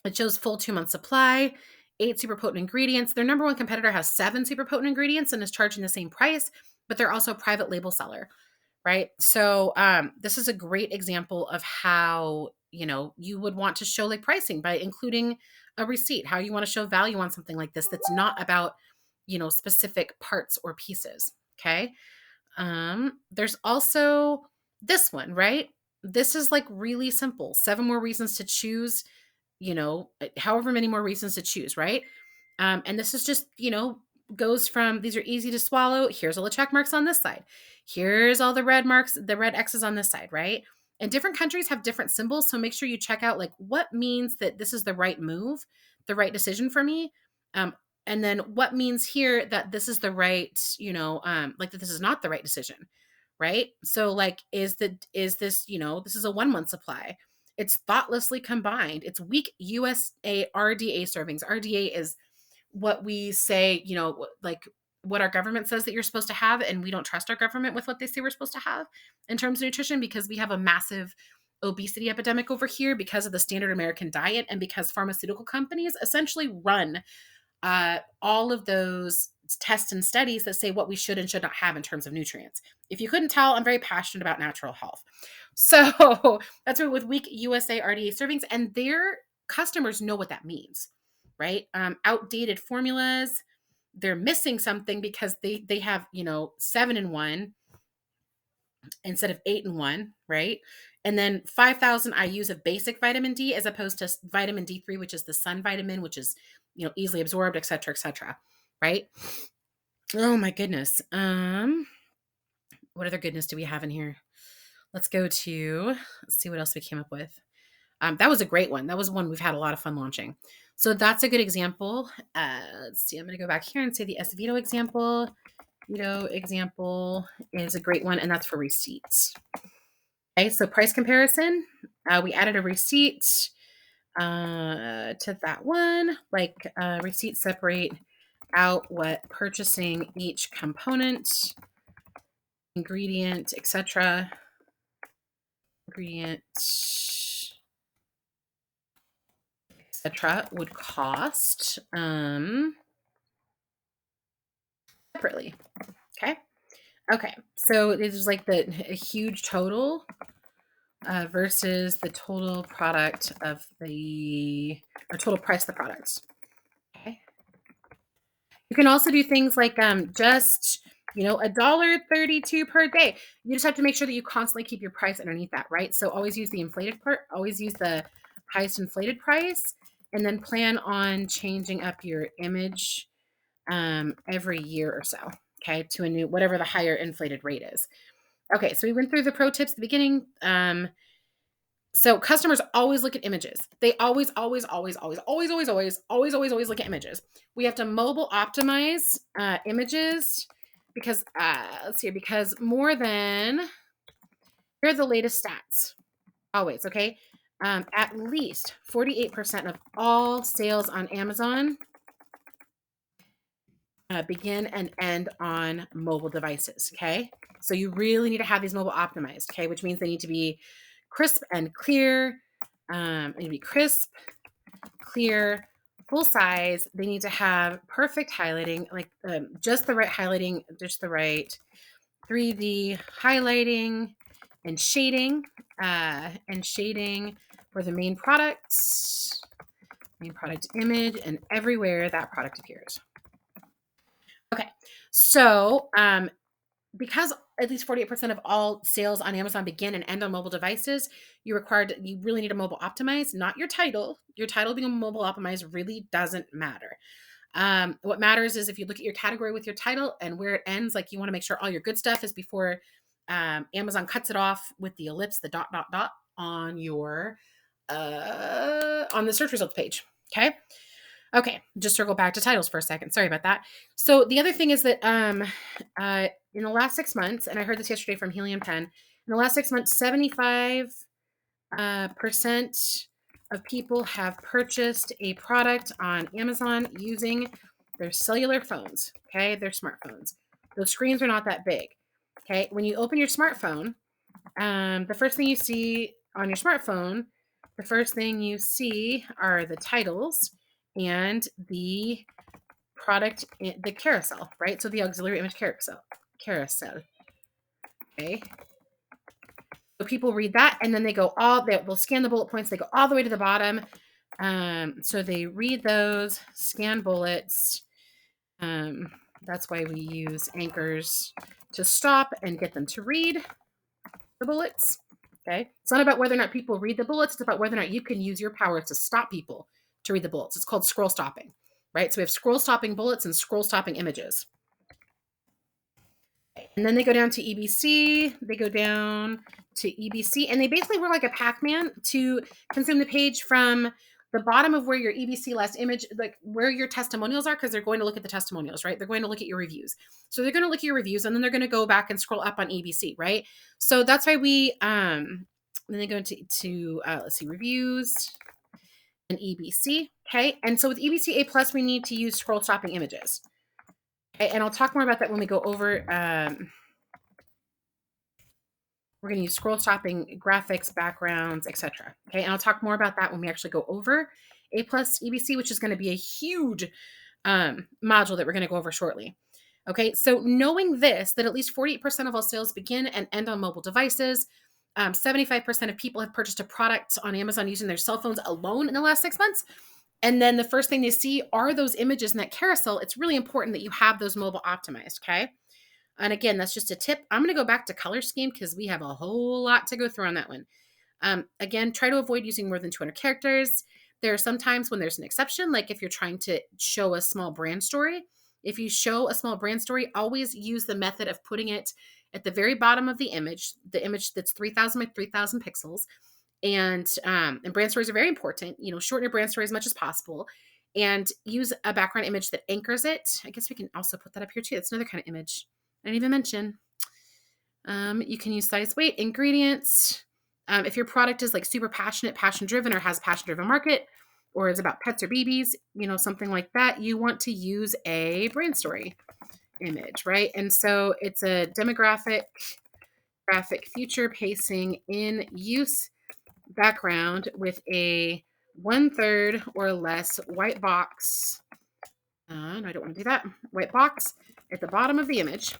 It shows full 2-month supply, 8 super potent ingredients. Their number one competitor has 7 super potent ingredients and is charging the same price, but they're also a private label seller. Right. So this is a great example of how, you would want to show like pricing by including a receipt, how you want to show value on something like this that's not about, specific parts or pieces. Okay. There's also this one, right? This is like really simple. 7 more reasons to choose, however many more reasons to choose, right? And this is just, goes from these are easy to swallow. Here's all the check marks on this side. Here's all the red marks, the red X's on this side, right? And different countries have different symbols. So make sure you check out like what means that this is the right move, the right decision for me. And then what means here that this is the right, like that this is not the right decision, right? So like, is this, this is a 1-month supply. It's thoughtlessly combined. It's weak USA RDA servings. RDA is what we say, like what our government says that you're supposed to have. And we don't trust our government with what they say we're supposed to have in terms of nutrition because we have a massive obesity epidemic over here because of the standard American diet and because pharmaceutical companies essentially run all of those tests and studies that say what we should and should not have in terms of nutrients. If you couldn't tell, I'm very passionate about natural health. So that's what with weak USA RDA servings, and their customers know what that means, right? Outdated formulas, they're missing something because they have, 7 in 1 instead of 8 in 1, right? And then 5,000 IUs of basic vitamin D as opposed to vitamin D3, which is the sun vitamin, which is, easily absorbed, et cetera, right? Oh my goodness. What other goodness do we have in here? let's see what else we came up with. That was a great one. That was one we've had a lot of fun launching. So that's a good example. Let's see. I'm going to go back here and say the Veto example. Veto example is a great one, and that's for receipts. Okay, so price comparison. We added a receipt to that one. Like receipts separate out what purchasing each component, ingredient, etc. Ingredient, etc. would cost separately. Okay. So this is like a huge total versus the total product of or total price of the products. Okay. You can also do things like just $1.32 per day. You just have to make sure that you constantly keep your price underneath that, right? So always use the inflated part. Always use the highest inflated price, and then plan on changing up your image every year or so. Okay, to a new whatever the higher inflated rate is. Okay, so we went through the pro tips at the beginning. So customers always look at images. They always look at images. We have to mobile optimize images because because here are the latest stats. Always, okay? At least 48% of all sales on Amazon begin and end on mobile devices, okay? So you really need to have these mobile optimized, okay? Which means they need to be crisp and clear. They need to be crisp, clear, full size. They need to have perfect highlighting, like just the right highlighting, just the right 3D highlighting and shading for the main product image, and everywhere that product appears. Okay, so because at least 48% of all sales on Amazon begin and end on mobile devices, you really need a mobile optimize, not your title. Your title being a mobile optimized really doesn't matter. What matters is if you look at your category with your title and where it ends, like you want to make sure all your good stuff is before Amazon cuts it off with the ellipse, the ... on your on the search results page. Okay, just circle back to titles for a second. Sorry about that. So the other thing is that in the last 6 months, and I heard this yesterday from Helium 10, in the last 6 months, 75% of people have purchased a product on Amazon using their cellular phones, okay, their smartphones. Those screens are not that big, okay? When you open your smartphone, the first thing you see on your smartphone, the first thing you see are the titles and the product, the carousel, right? So the auxiliary image carousel. Okay. So people read that and then they'll scan the bullet points. They go all the way to the bottom. So they read those, scan bullets. That's why we use anchors to stop and get them to read the bullets. Okay. It's not about whether or not people read the bullets. It's about whether or not you can use your power to stop people to read the bullets. It's called scroll stopping, right? So we have scroll stopping bullets and scroll stopping images. And then they go down to EBC. And they basically work like a Pac-Man to consume the page from the bottom of where your EBC last image, like where your testimonials are, because they're going to look at the testimonials, right? They're going to look at your reviews. So they're going to look at your reviews and then they're going to go back and scroll up on EBC, right? So that's why we, then they go to let's see, reviews and EBC, okay? And so with EBC A+, we need to use scroll stopping images. Okay? And I'll talk more about that when we go over, we're going to use scroll stopping, graphics, backgrounds, etc. Okay, and I'll talk more about that when we actually go over A+ EBC, which is going to be a huge module that we're going to go over shortly. Okay, so knowing this, that at least 48% of all sales begin and end on mobile devices, 75% of people have purchased a product on Amazon using their cell phones alone in the last 6 months. And then the first thing they see are those images in that carousel. It's really important that you have those mobile optimized, okay? And again, that's just a tip. I'm going to go back to color scheme because we have a whole lot to go through on that one. Again, try to avoid using more than 200 characters. There are some times when there's an exception, like if you're trying to show a small brand story. If you show a small brand story, always use the method of putting it at the very bottom of the image that's 3,000 by 3,000 pixels. And brand stories are very important. Shorten your brand story as much as possible, and use a background image that anchors it. I guess we can also put that up here too. That's another kind of image I didn't even mention. You can use size, weight, ingredients. If your product is like super passion driven, or has a passion driven market, or is about pets or babies, something like that, you want to use a brand story image, right? And so it's a demographic, graphic, future pacing, in use background with a 1/3 or less white box. No, I don't want to do that. White box at the bottom of the image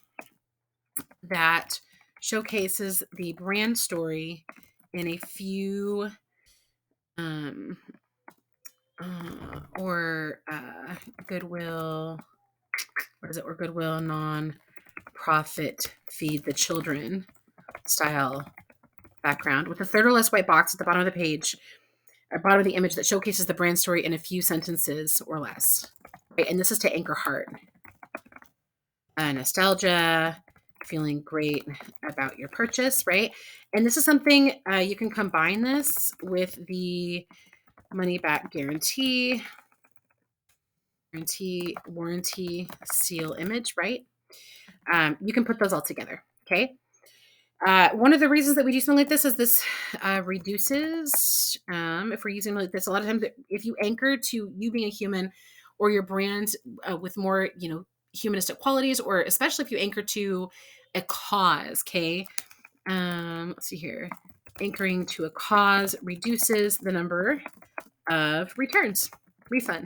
that showcases the brand story in a few Goodwill, what is it? Or Goodwill non-profit feed the children style background with a 1/3 or less white box at the bottom of the page, at the bottom of the image, that showcases the brand story in a few sentences or less. Right? And this is to anchor heart. Nostalgia, feeling great about your purchase, right? And this is something you can combine this with the money back guarantee, warranty, seal image, right? You can put those all together, okay? One of the reasons that we do something like this is this reduces, if we're using like this, a lot of times if you anchor to you being a human, or your brand with more, humanistic qualities, or especially if you anchor to a cause, okay? Let's see here. Anchoring to a cause reduces the number of refunds,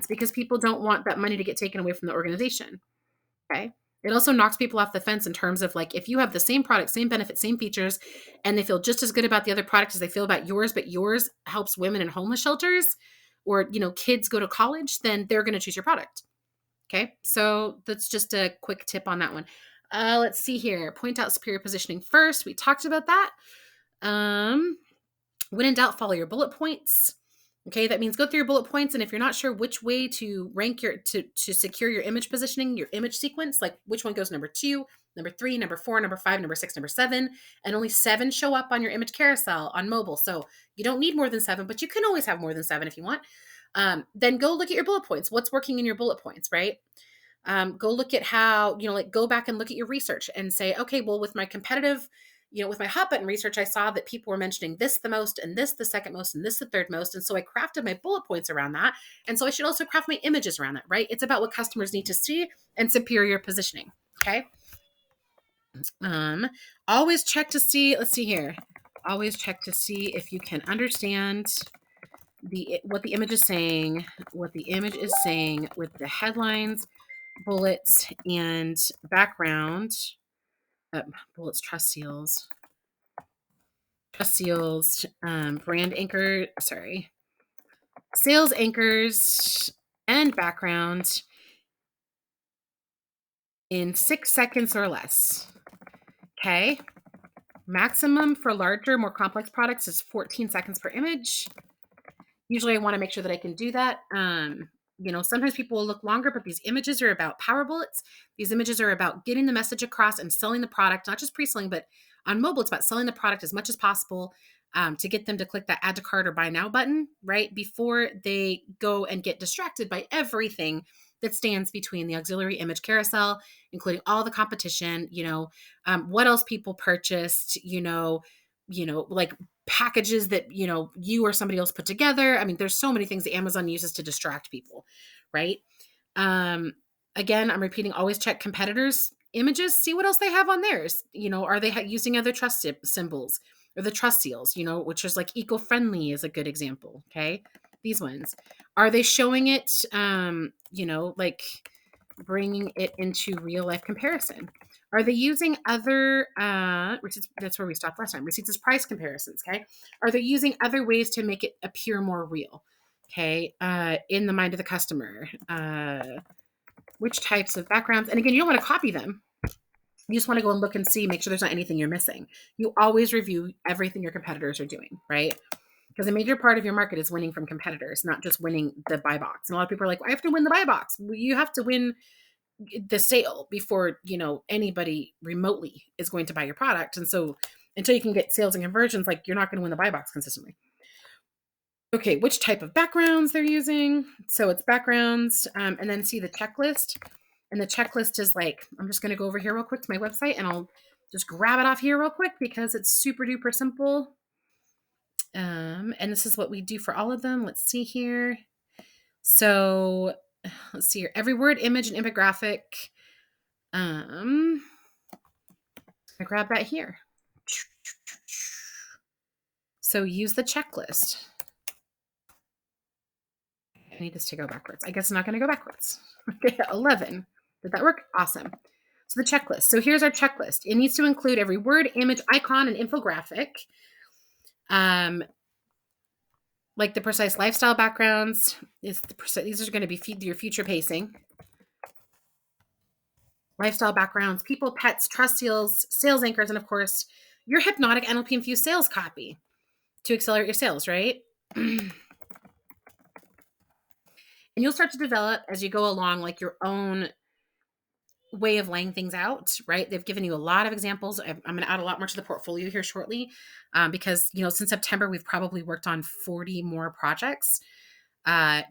because people don't want that money to get taken away from the organization, okay? It also knocks people off the fence in terms of like, if you have the same product, same benefits, same features, and they feel just as good about the other product as they feel about yours, but yours helps women in homeless shelters, or, kids go to college, then they're going to choose your product. Okay. So that's just a quick tip on that one. Let's see here. Point out superior positioning first. We talked about that. When in doubt, follow your bullet points. Okay, that means go through your bullet points, and if you're not sure which way to rank to secure your image positioning, your image sequence, like which one goes number 2, number 3, number 4, number 5, number 6, number 7, and only 7 show up on your image carousel on mobile. So you don't need more than 7, but you can always have more than 7 if you want. Then go look at your bullet points. What's working in your bullet points, right? Go look at how, go back and look at your research and say, okay, well, with my competitive, with my hot button research, I saw that people were mentioning this the most, and this the second most, and this the third most. And so I crafted my bullet points around that. And so I should also craft my images around that, right? It's about what customers need to see and superior positioning. Okay. Always check to see, let's see here. Always check to see if you can understand what the image is saying, with the headlines, bullets, and background. Bullets, trust seals, brand anchor, sales anchors, and background in 6 seconds or less. Okay. Maximum for larger, more complex products is 14 seconds per image. Usually I want to make sure that I can do that. Sometimes people will look longer, but these images are about power bullets. These images are about getting the message across and selling the product, not just pre-selling, but on mobile, it's about selling the product as much as possible to get them to click that add to cart or buy now button, right? Before they go and get distracted by everything that stands between the auxiliary image carousel, including all the competition, what else people purchased, like packages that, you or somebody else put together. I mean, there's so many things that Amazon uses to distract people, right? Again, I'm repeating, always check competitors' images, see what else they have on theirs. Are they using other trust symbols or the trust seals, which is like eco-friendly is a good example. Okay. These ones, are they showing it, like bringing it into real life comparison? Are they using other receipts? That's where we stopped last time. Receipts as price comparisons. Okay. Are they using other ways to make it appear more real? Okay. In the mind of the customer. Which types of backgrounds? And again, you don't want to copy them. You just want to go and look and see, make sure there's not anything you're missing. You always review everything your competitors are doing, right? Because a major part of your market is winning from competitors, not just winning the buy box. And a lot of people are like, well, I have to win the buy box. Well, you have to win the sale before, anybody remotely is going to buy your product. And so until you can get sales and conversions, like, you're not going to win the buy box consistently. Okay, which type of backgrounds they're using. So it's backgrounds, and then see the checklist. And the checklist is like, I'm just going to go over here real quick to my website, and I'll just grab it off here real quick because it's super duper simple. And this is what we do for all of them. Let's see here. So let's see here. Every word, image, and infographic. I grab that here. So use the checklist. I need this to go backwards. I guess it's not going to go backwards. Okay, 11. Did that work? Awesome. So the checklist. So here's our checklist. It needs to include every word, image, icon, and infographic. Like the precise lifestyle backgrounds. These are going to be your future pacing. Lifestyle backgrounds, people, pets, trust sales anchors, and of course, your hypnotic NLP infused sales copy to accelerate your sales, right? And you'll start to develop as you go along, like your own way of laying things out, right? They've given you a lot of examples. I'm going to add a lot more to the portfolio here shortly, because, since September, we've probably worked on 40 more projects,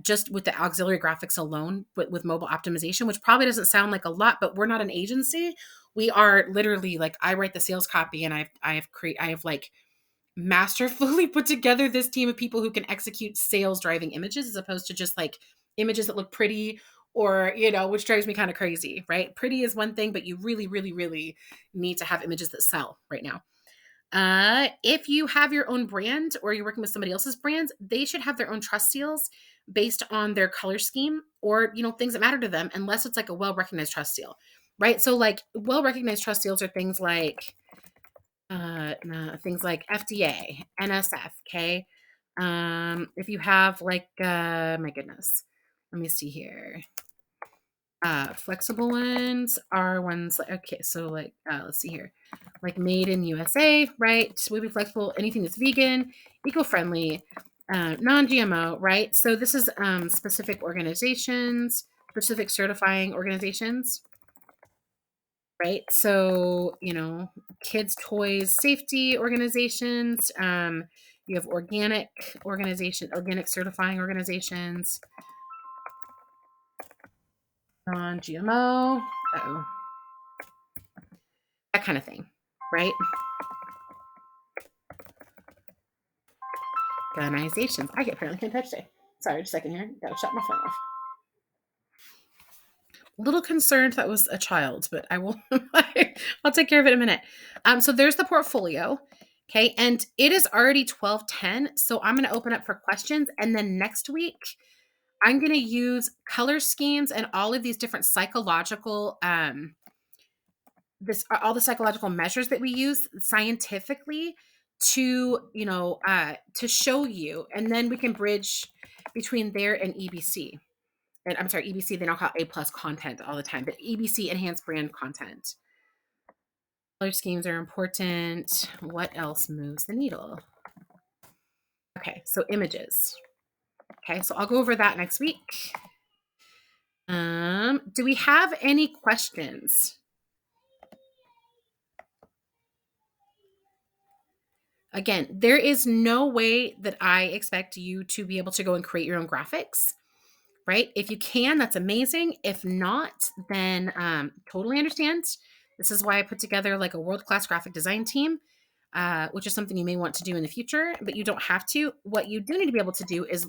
just with the auxiliary graphics alone, with mobile optimization, which probably doesn't sound like a lot, but we're not an agency. We are literally like, I write the sales copy, and I have like masterfully put together this team of people who can execute sales driving images, as opposed to just like images that look pretty, or, which drives me kind of crazy, right? Pretty is one thing, but you really, really, really need to have images that sell right now. If you have your own brand or you're working with somebody else's brands, they should have their own trust seals based on their color scheme, or, things that matter to them, unless it's like a well-recognized trust seal, right? So like well-recognized trust seals are things like FDA, NSF, okay? If you have like, my goodness, let me see here. Flexible ones are ones like, okay, so like, let's see here, like made in USA, right? Will be flexible, anything that's vegan, eco-friendly, non-GMO, right? So this is specific organizations, specific certifying organizations, right? So, kids, toys, safety organizations, you have organic certifying organizations, non-GMO, that kind of thing, right? Organizations. I apparently can't touch today. Sorry, just a second here. Gotta shut my phone off. A little concerned that was a child, but I will. I'll take care of it in a minute. So there's the portfolio. Okay, and it is already 12:10, so I'm going to open up for questions, and then next week I'm going to use color schemes and all of these different psychological, all the psychological measures that we use scientifically to, to show you, and then we can bridge between there and EBC. And I'm sorry, EBC, they don't call A+ content all the time, but EBC, enhanced brand content. Color schemes are important. What else moves the needle? Okay, so images. Okay, so I'll go over that next week. Do we have any questions? Again, there is no way that I expect you to be able to go and create your own graphics, right? If you can, that's amazing. If not, then totally understand. This is why I put together like a world-class graphic design team, which is something you may want to do in the future, but you don't have to. What you do need to be able to do is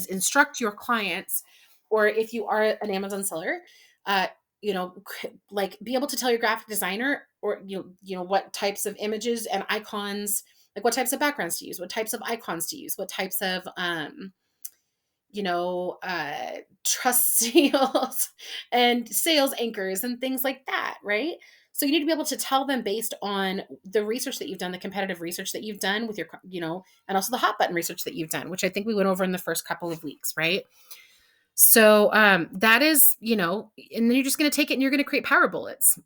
instruct your clients, or if you are an Amazon seller, like be able to tell your graphic designer, or what types of images and icons, like what types of backgrounds to use, what types of icons to use, what types of trust seals and sales anchors and things like that, right? So you need to be able to tell them based on the research that you've done, the competitive research that you've done with your, and also the hot button research that you've done, which I think we went over in the first couple of weeks, right? So that is, and then you're just going to take it and you're going to create power bullets,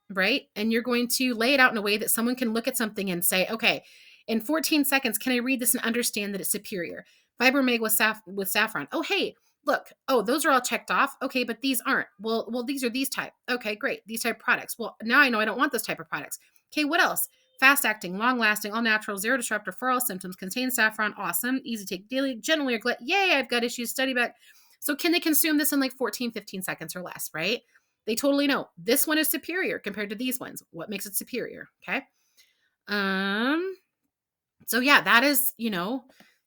right? And you're going to lay it out in a way that someone can look at something and say, okay, in 14 seconds, can I read this and understand that it's superior? Fiber Meg with saffron. Oh, hey, look, oh, those are all checked off. Okay, but these aren't. Well, these are these type. Okay, great. These type of products. Well, now I know I don't want this type of products. Okay, what else? Fast acting, long lasting, all natural, zero disruptor for all symptoms, contains saffron, awesome, easy to take daily, generally or yay, I've got issues, study back. So can they consume this in like 14, 15 seconds or less, right? They totally know this one is superior compared to these ones. What makes it superior? Okay. So yeah, that is,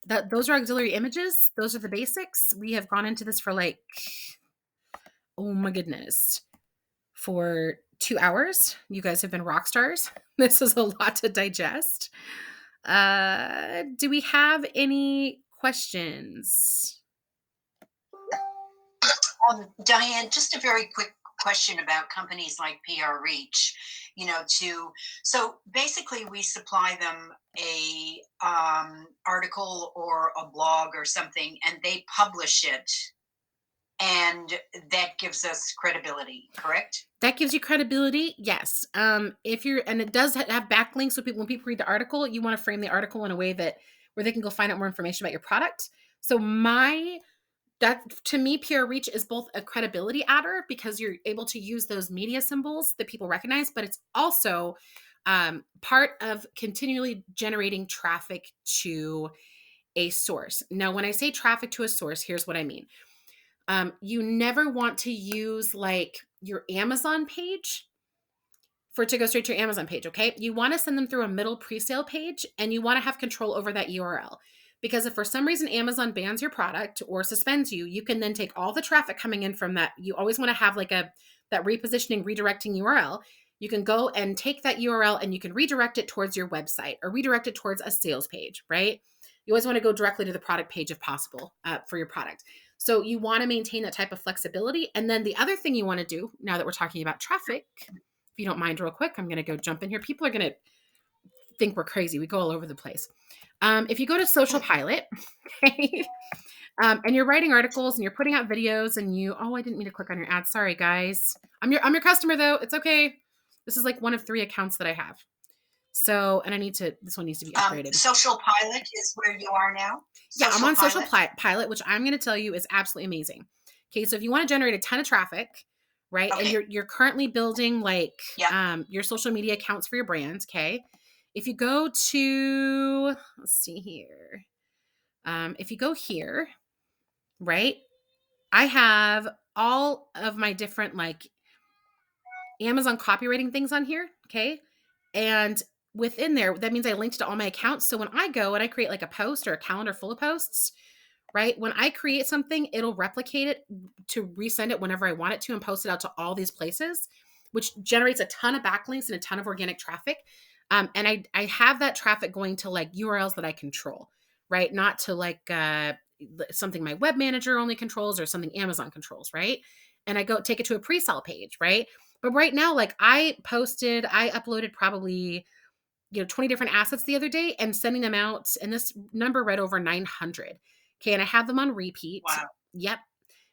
that those are auxiliary images. Those are the basics. We have gone into this for like, oh my goodness, for 2 hours. You guys have been rock stars. This is a lot to digest. Do we have any questions? Diane, just a very quick question about companies like PR Reach. So basically we supply them a article or a blog or something, and they publish it, and that gives us credibility, correct? That gives you credibility, yes. If you're, and it does have backlinks, so when people read the article, you want to frame the article in a way where they can go find out more information about your product. So that to me, PR Reach is both a credibility adder because you're able to use those media symbols that people recognize, but it's also part of continually generating traffic to a source. Now, when I say traffic to a source, here's what I mean. You never want to use like your Amazon page for it to go straight to your Amazon page, okay? You want to send them through a middle pre-sale page, and you want to have control over that URL. Because if for some reason Amazon bans your product or suspends you, you can then take all the traffic coming in from that. You always want to have like that repositioning, redirecting URL. You can go and take that URL and you can redirect it towards your website or redirect it towards a sales page, right? You always want to go directly to the product page if possible for your product. So you want to maintain that type of flexibility. And then the other thing you want to do, now that we're talking about traffic, if you don't mind real quick, I'm going to go jump in here. People are going to think we're crazy. We go all over the place. If you go to Social Pilot, okay, and you're writing articles and you're putting out videos and I didn't mean to click on your ad. Sorry, guys. I'm your customer though. It's okay. This is like one of 3 accounts that I have. So, and this one needs to be upgraded. Social Pilot is where you are now? Yeah, I'm on Social Pilot, which I'm going to tell you is absolutely amazing. Okay, so if you want to generate a ton of traffic, right, okay, and you're currently building like your social media accounts for your brand, okay, if you go to, let's see here, if you go here, right, I have all of my different like Amazon copywriting things on here, okay, and within there, that means I linked to all my accounts. So when I go and I create like a post or a calendar full of posts, right? When I create something, it'll replicate it to resend it whenever I want it to and post it out to all these places, which generates a ton of backlinks and a ton of organic traffic. And I have that traffic going to like URLs that I control, right? Not to like something my web manager only controls or something Amazon controls, right? And I go take it to a pre-sale page, right? But right now, like I uploaded probably 20 different assets the other day and sending them out. And this number read over 900. Okay. And I have them on repeat. Wow. Yep.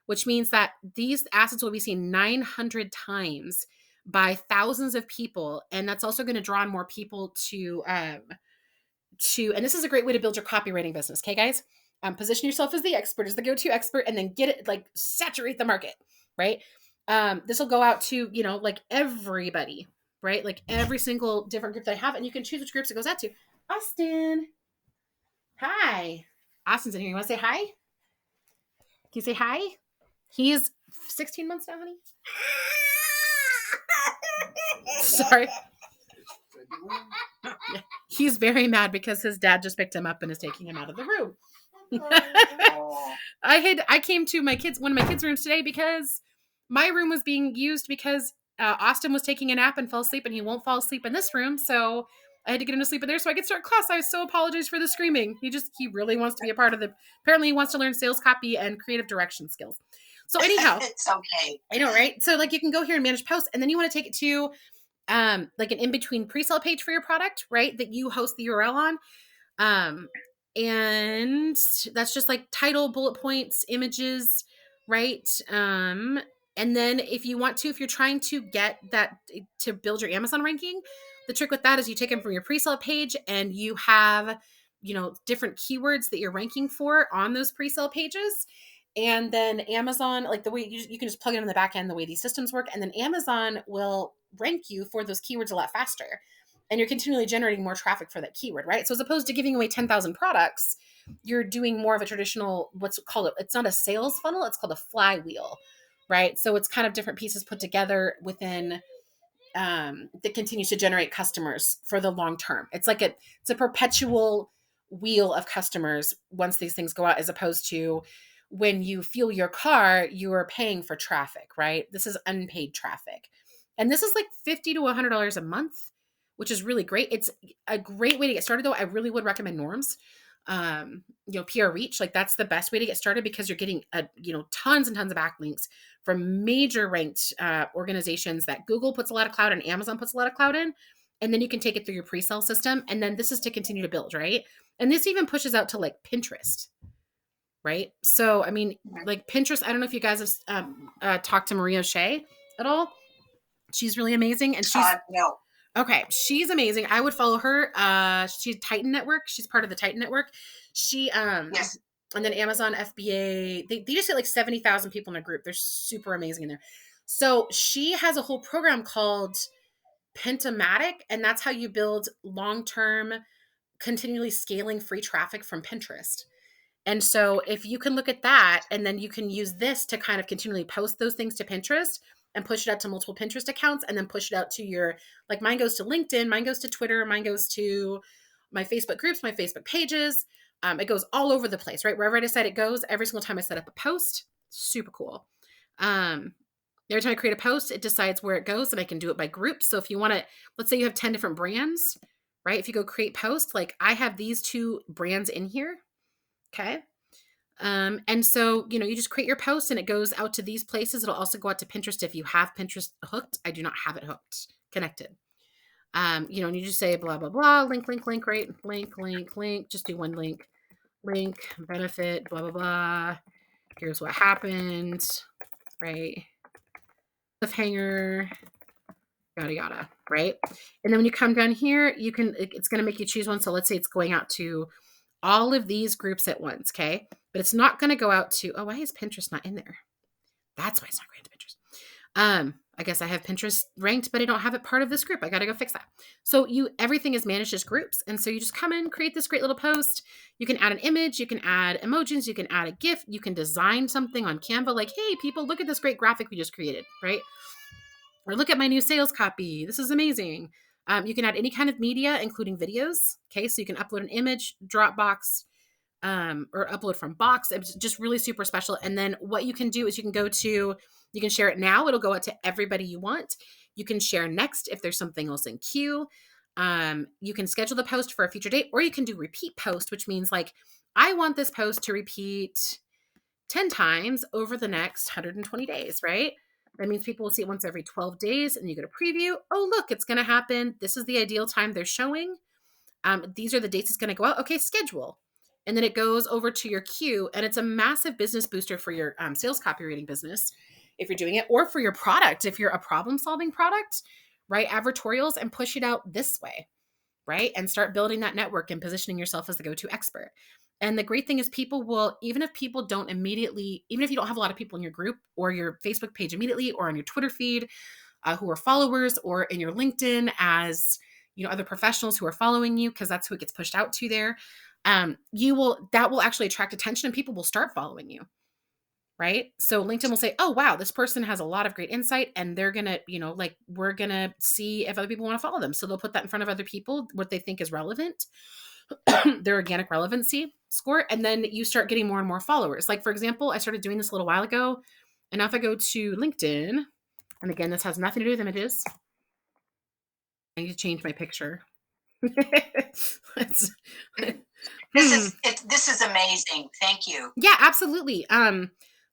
Which means that these assets will be seen 900 times by thousands of people. And that's also going to draw on more people and this is a great way to build your copywriting business. Okay, guys, position yourself as the expert, as the go-to expert, and then get it, like saturate the market, right? This will go out to, like everybody, right? Like every single different group that I have, and you can choose which groups it goes out to. Austin. Hi. Austin's in here. You want to say hi? Can you say hi? He's 16 months now, honey. Sorry. Yeah. He's very mad because his dad just picked him up and is taking him out of the room. I came to one of my kids' rooms today because my room was being used because Austin was taking a nap and fell asleep, and he won't fall asleep in this room. So I had to get him to sleep in there so I could start class. I so apologize for the screaming. He really wants to be a part of apparently he wants to learn sales copy and creative direction skills. So anyhow, it's okay. I know, right? So like you can go here and manage posts, and then you want to take it to like an in-between pre-sale page for your product, right? That you host the URL on. And that's just like title, bullet points, images, right? And then if you're trying to get that to build your Amazon ranking, the trick with that is you take them from your pre-sale page and you have, different keywords that you're ranking for on those pre-sale pages. And then Amazon, like the way you can just plug it in the back end, the way these systems work. And then Amazon will rank you for those keywords a lot faster. And you're continually generating more traffic for that keyword, right? So as opposed to giving away 10,000 products, you're doing more of a traditional, what's called, it's not a sales funnel, it's called a flywheel, right? So it's kind of different pieces put together within that continues to generate customers for the long term. It's like it's a perpetual wheel of customers once these things go out, as opposed to when you fuel your car, you are paying for traffic, right? This is unpaid traffic. And this is like $50 to $100 a month, which is really great. It's a great way to get started though. I really would recommend Norms. PR reach, like that's the best way to get started because you're getting tons and tons of backlinks from major ranked organizations that Google puts a lot of cloud and Amazon puts a lot of cloud in. And then you can take it through your pre-sale system. And then this is to continue to build, right? And this even pushes out to like Pinterest, right? So, I mean, like Pinterest, I don't know if you guys have talked to Maria Shea at all. She's really amazing. And she's, no. Okay, she's amazing. I would follow her. She's Titan Network. She's part of the Titan Network. She Yes. And then Amazon FBA. They just get like 70,000 people in a group. They're super amazing in there. So she has a whole program called Pentamatic, and that's how you build long-term, continually scaling free traffic from Pinterest. And so if you can look at that, and then you can use this to kind of continually post those things to Pinterest and push it out to multiple Pinterest accounts, and then push it out to your, like mine goes to LinkedIn, mine goes to Twitter, mine goes to my Facebook groups, my Facebook pages. It goes all over the place, right? Wherever I decide it goes, every single time I set up a post, super cool. Every time I create a post, it decides where it goes, and I can do it by groups. So if you want to, let's say you have 10 different brands, right? If you go create post, like I have these 2 brands in here. Okay. And so, you just create your post and it goes out to these places. It'll also go out to Pinterest if you have Pinterest hooked. I do not have it hooked, connected. And you just say blah, blah, blah, link, right? Link, just do one link, benefit, blah, blah, blah. Here's what happened, right? Cliffhanger, yada, yada, right? And then when you come down here, it's going to make you choose one. So let's say it's going out to all of these groups at once, okay? But it's not going to go out to, why is Pinterest not in there? That's why it's not going to Pinterest. I guess I have Pinterest ranked, but I don't have it part of this group. I got to go fix that. So everything is managed as groups. And so you just come in, create this great little post. You can add an image, you can add emojis, you can add a GIF, you can design something on Canva like, hey, people, look at this great graphic we just created, right? Or look at my new sales copy. This is amazing. You can add any kind of media, including videos. Okay, so you can upload an image, Dropbox, or upload from Box. It's just really super special. And then what you can do is you can share it now. It'll go out to everybody you want. You can share next if there's something else in queue. You can schedule the post for a future date, or you can do repeat post, which means like, I want this post to repeat 10 times over the next 120 days, right? That means people will see it once every 12 days and you get a preview. Oh, look, it's going to happen. This is the ideal time they're showing. These are the dates it's going to go out. Okay, schedule. And then it goes over to your queue, and it's a massive business booster for your sales copywriting business if you're doing it, or for your product. If you're a problem-solving product, write advertorials and push it out this way, right? And start building that network and positioning yourself as the go-to expert. And the great thing is people will, even if you don't have a lot of people in your group or your Facebook page immediately, or on your Twitter feed who are followers, or in your LinkedIn as other professionals who are following you, because that's who it gets pushed out to there. That will actually attract attention, and people will start following you, right? So LinkedIn will say, oh, wow, this person has a lot of great insight, and they're going to, we're going to see if other people want to follow them. So they'll put that in front of other people, what they think is relevant, their organic relevancy score. And then you start getting more and more followers. Like, for example, I started doing this a little while ago, and now if I go to LinkedIn, and again, this has nothing to do with images. I need to change my picture. This is amazing. Thank you. Yeah, absolutely. So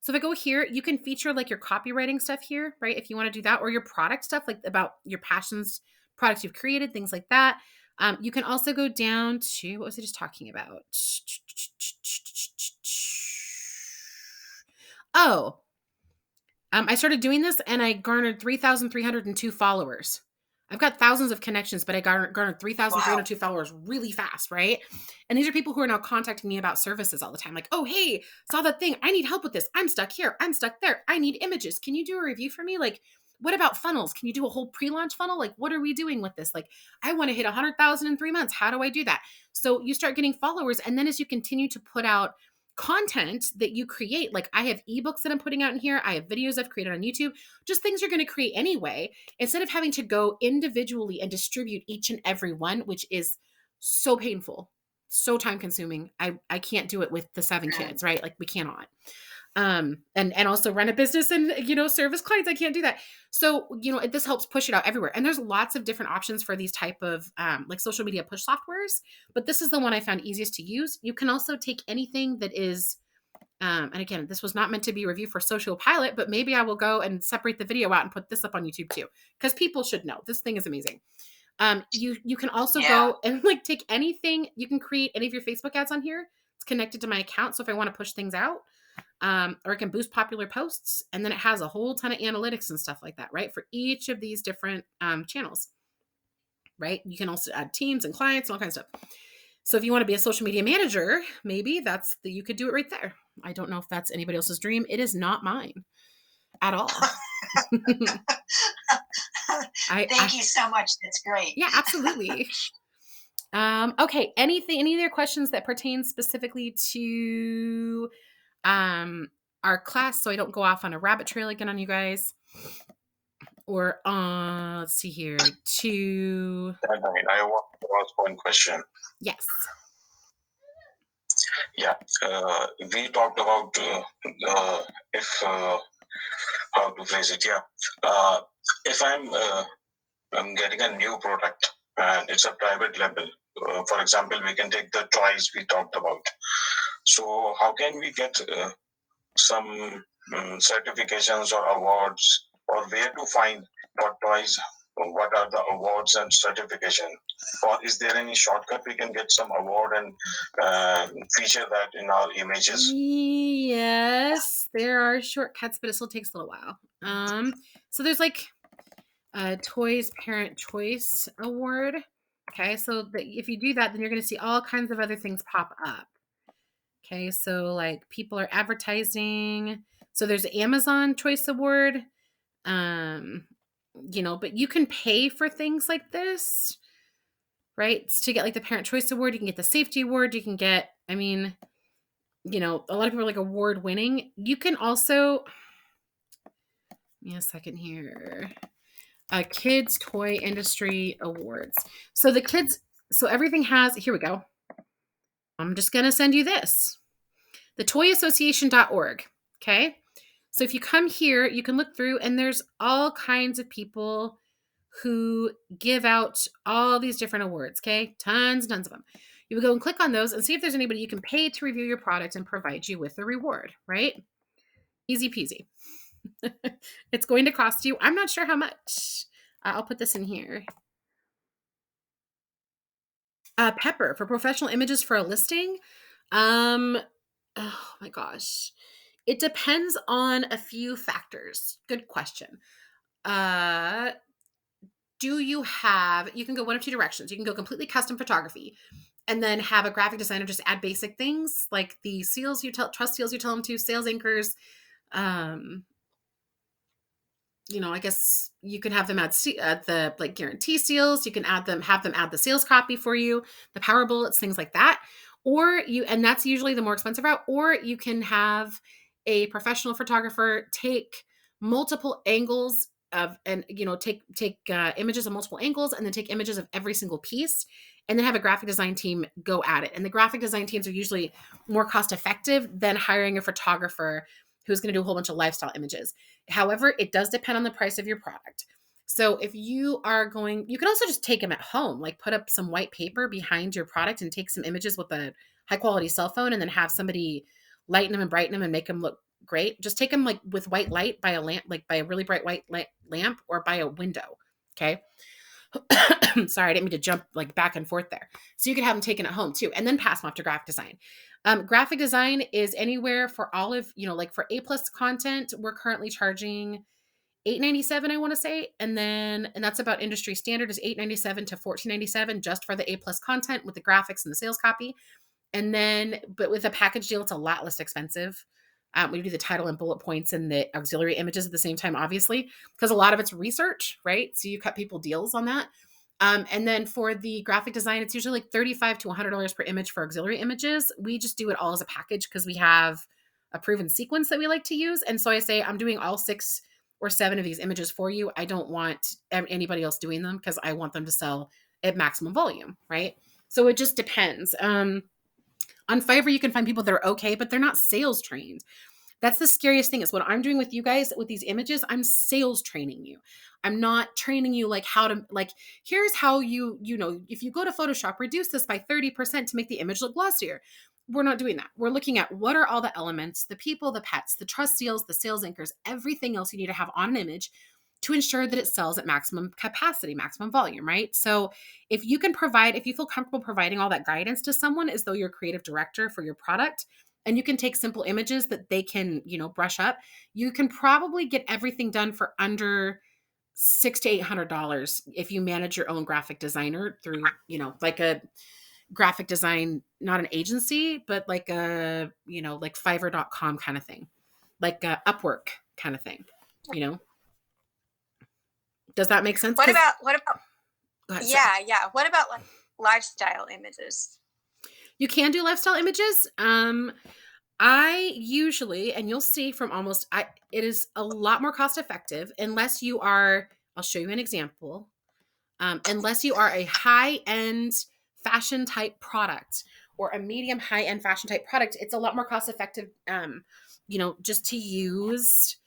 if I go here, you can feature like your copywriting stuff here, right? If you want to do that, or your product stuff, like about your passions, products you've created, things like that. You can also go down to, what was I just talking about? I started doing this and I garnered 3,302 followers. I've got thousands of connections, but I garnered 3,302 Wow. followers really fast, right? And these are people who are now contacting me about services all the time. Like, oh, hey, saw that thing. I need help with this. I'm stuck here. I'm stuck there. I need images. Can you do a review for me? Like, what about funnels? Can you do a whole pre-launch funnel? Like, what are we doing with this? Like, I want to hit 100,000 in 3 months. How do I do that? So you start getting followers. And then as you continue to put out content that you create, like I have ebooks that I'm putting out in here. I have videos I've created on YouTube, just things you're going to create anyway, instead of having to go individually and distribute each and every one, which is so painful, so time consuming. I can't do it with the 7 kids, right? Like we cannot. And also run a business and, service clients. I can't do that. So, this helps push it out everywhere. And there's lots of different options for these type of, like social media push softwares, but this is the one I found easiest to use. You can also take anything that is, and again, this was not meant to be a review for Social Pilot, but maybe I will go and separate the video out and put this up on YouTube too, because people should know this thing is amazing. You can also go and like take anything. You can create any of your Facebook ads on here. It's connected to my account. So if I want to push things out, or it can boost popular posts, and then it has a whole ton of analytics and stuff like that, right? For each of these different channels, right? You can also add teams and clients and all kinds of stuff. So if you want to be a social media manager, maybe you could do it right there. I don't know if that's anybody else's dream. It is not mine at all. Thank you so much. That's great. Yeah, absolutely. Okay. Any other questions that pertain specifically to our class, so I don't go off on a rabbit trail again on you guys? Or let's see here. I want to ask one question. Yes. Yeah, we talked about if how to phrase it. Yeah, if I'm getting a new product and it's a private label. For example, we can take the toys we talked about. So how can we get some certifications or awards, or where to find what toys, what are the awards and certification, or is there any shortcut we can get some award and feature that in our images? Yes, there are shortcuts, but it still takes a little while. So there's like a Toys Parent Choice Award. Okay, so if you do that, then you're going to see all kinds of other things pop up. Okay, so like people are advertising. So there's an Amazon Choice Award. But you can pay for things like this, right? To get like the Parent Choice Award, you can get the Safety Award, you can get, a lot of people are like award winning. You can also, give me a second here. Kids Toy Industry Awards. So everything has, here we go. I'm just going to send you this. The toyassociation.org. Okay. So if you come here, you can look through, and there's all kinds of people who give out all these different awards. Okay. Tons of them. You would go and click on those and see if there's anybody you can pay to review your product and provide you with a reward, right? Easy peasy. It's going to cost you, I'm not sure how much. I'll put this in here. Pepper for professional images for a listing. Oh my gosh. It depends on a few factors. Good question. You can go one of two directions. You can go completely custom photography and then have a graphic designer just add basic things like the seals trust seals you tell them to, sales anchors. I guess you can have them add the like guarantee seals. You can have them add the sales copy for you, the power bullets, things like that. And that's usually the more expensive route. Or you can have a professional photographer take multiple angles take images of multiple angles, and then take images of every single piece, and then have a graphic design team go at it. And the graphic design teams are usually more cost effective than hiring a photographer who's going to do a whole bunch of lifestyle images. However, it does depend on the price of your product. So if you can also just take them at home, like put up some white paper behind your product and take some images with a high quality cell phone, and then have somebody lighten them and brighten them and make them look great. Just take them like with white light by a lamp, like by a really bright white lamp, or by a window. Okay. Sorry, I didn't mean to jump like back and forth there. So you can have them taken at home too, and then pass them off to graphic design. Graphic design is anywhere for all of, like for A+ content, we're currently charging $8.97, I want to say. And that's about industry standard is $8.97 to $14.97 just for the A+ content with the graphics and the sales copy. And then, but with a package deal, it's a lot less expensive. We do the title and bullet points and the auxiliary images at the same time, obviously, because a lot of it's research, right? So you cut people deals on that. And then for the graphic design, it's usually like $35 to $100 per image for auxiliary images. We just do it all as a package because we have a proven sequence that we like to use. And so I say, I'm doing all 6 or 7 of these images for you. I don't want anybody else doing them because I want them to sell at maximum volume, right? So it just depends. On Fiverr, you can find people that are okay, but they're not sales trained. That's the scariest thing is what I'm doing with you guys with these images. I'm sales training you. I'm not training you like how to, like, here's how if you go to Photoshop, reduce this by 30% to make the image look glossier. We're not doing that. We're looking at what are all the elements, the people, the pets, the trust seals, the sales anchors, everything else you need to have on an image to ensure that it sells at maximum capacity, maximum volume, right? So if you feel comfortable providing all that guidance to someone as though you're a creative director for your product, and you can take simple images that they can, brush up, you can probably get everything done for under $600 to $800 if you manage your own graphic designer through, like a graphic design, not an agency, but like a, like Fiverr.com kind of thing, like a Upwork kind of thing, Does that make sense? What about ahead, yeah. What about like lifestyle images? You can do lifestyle images. I usually, and you'll see from it is a lot more cost effective unless you are, I'll show you an example. Unless you are a high-end fashion type product or a medium high-end fashion type product, it's a lot more cost effective, just to use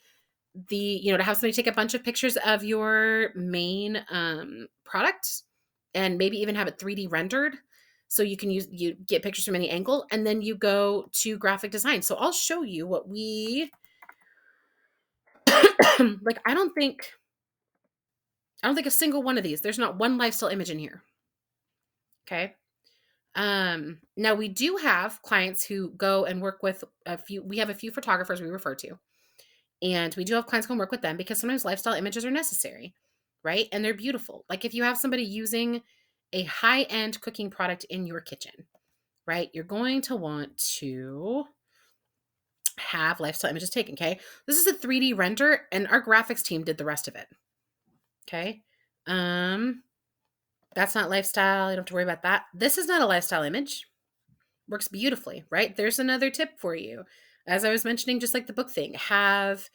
to have somebody take a bunch of pictures of your main product and maybe even have it 3D rendered. So you get pictures from any angle, and then you go to graphic design. So I'll show you what we like. I don't think a single one of these, there's not one lifestyle image in here. Okay. Now we do have clients who go and work with we have a few photographers we refer to, and we do have clients go and work with them because sometimes lifestyle images are necessary, right? And they're beautiful. Like if you have somebody using a high-end cooking product in your kitchen, right? You're going to want to have lifestyle images taken, okay? This is a 3D render, and our graphics team did the rest of it, okay? That's not lifestyle. You don't have to worry about that. This is not a lifestyle image. Works beautifully, right? There's another tip for you. As I was mentioning, just like the book thing, have,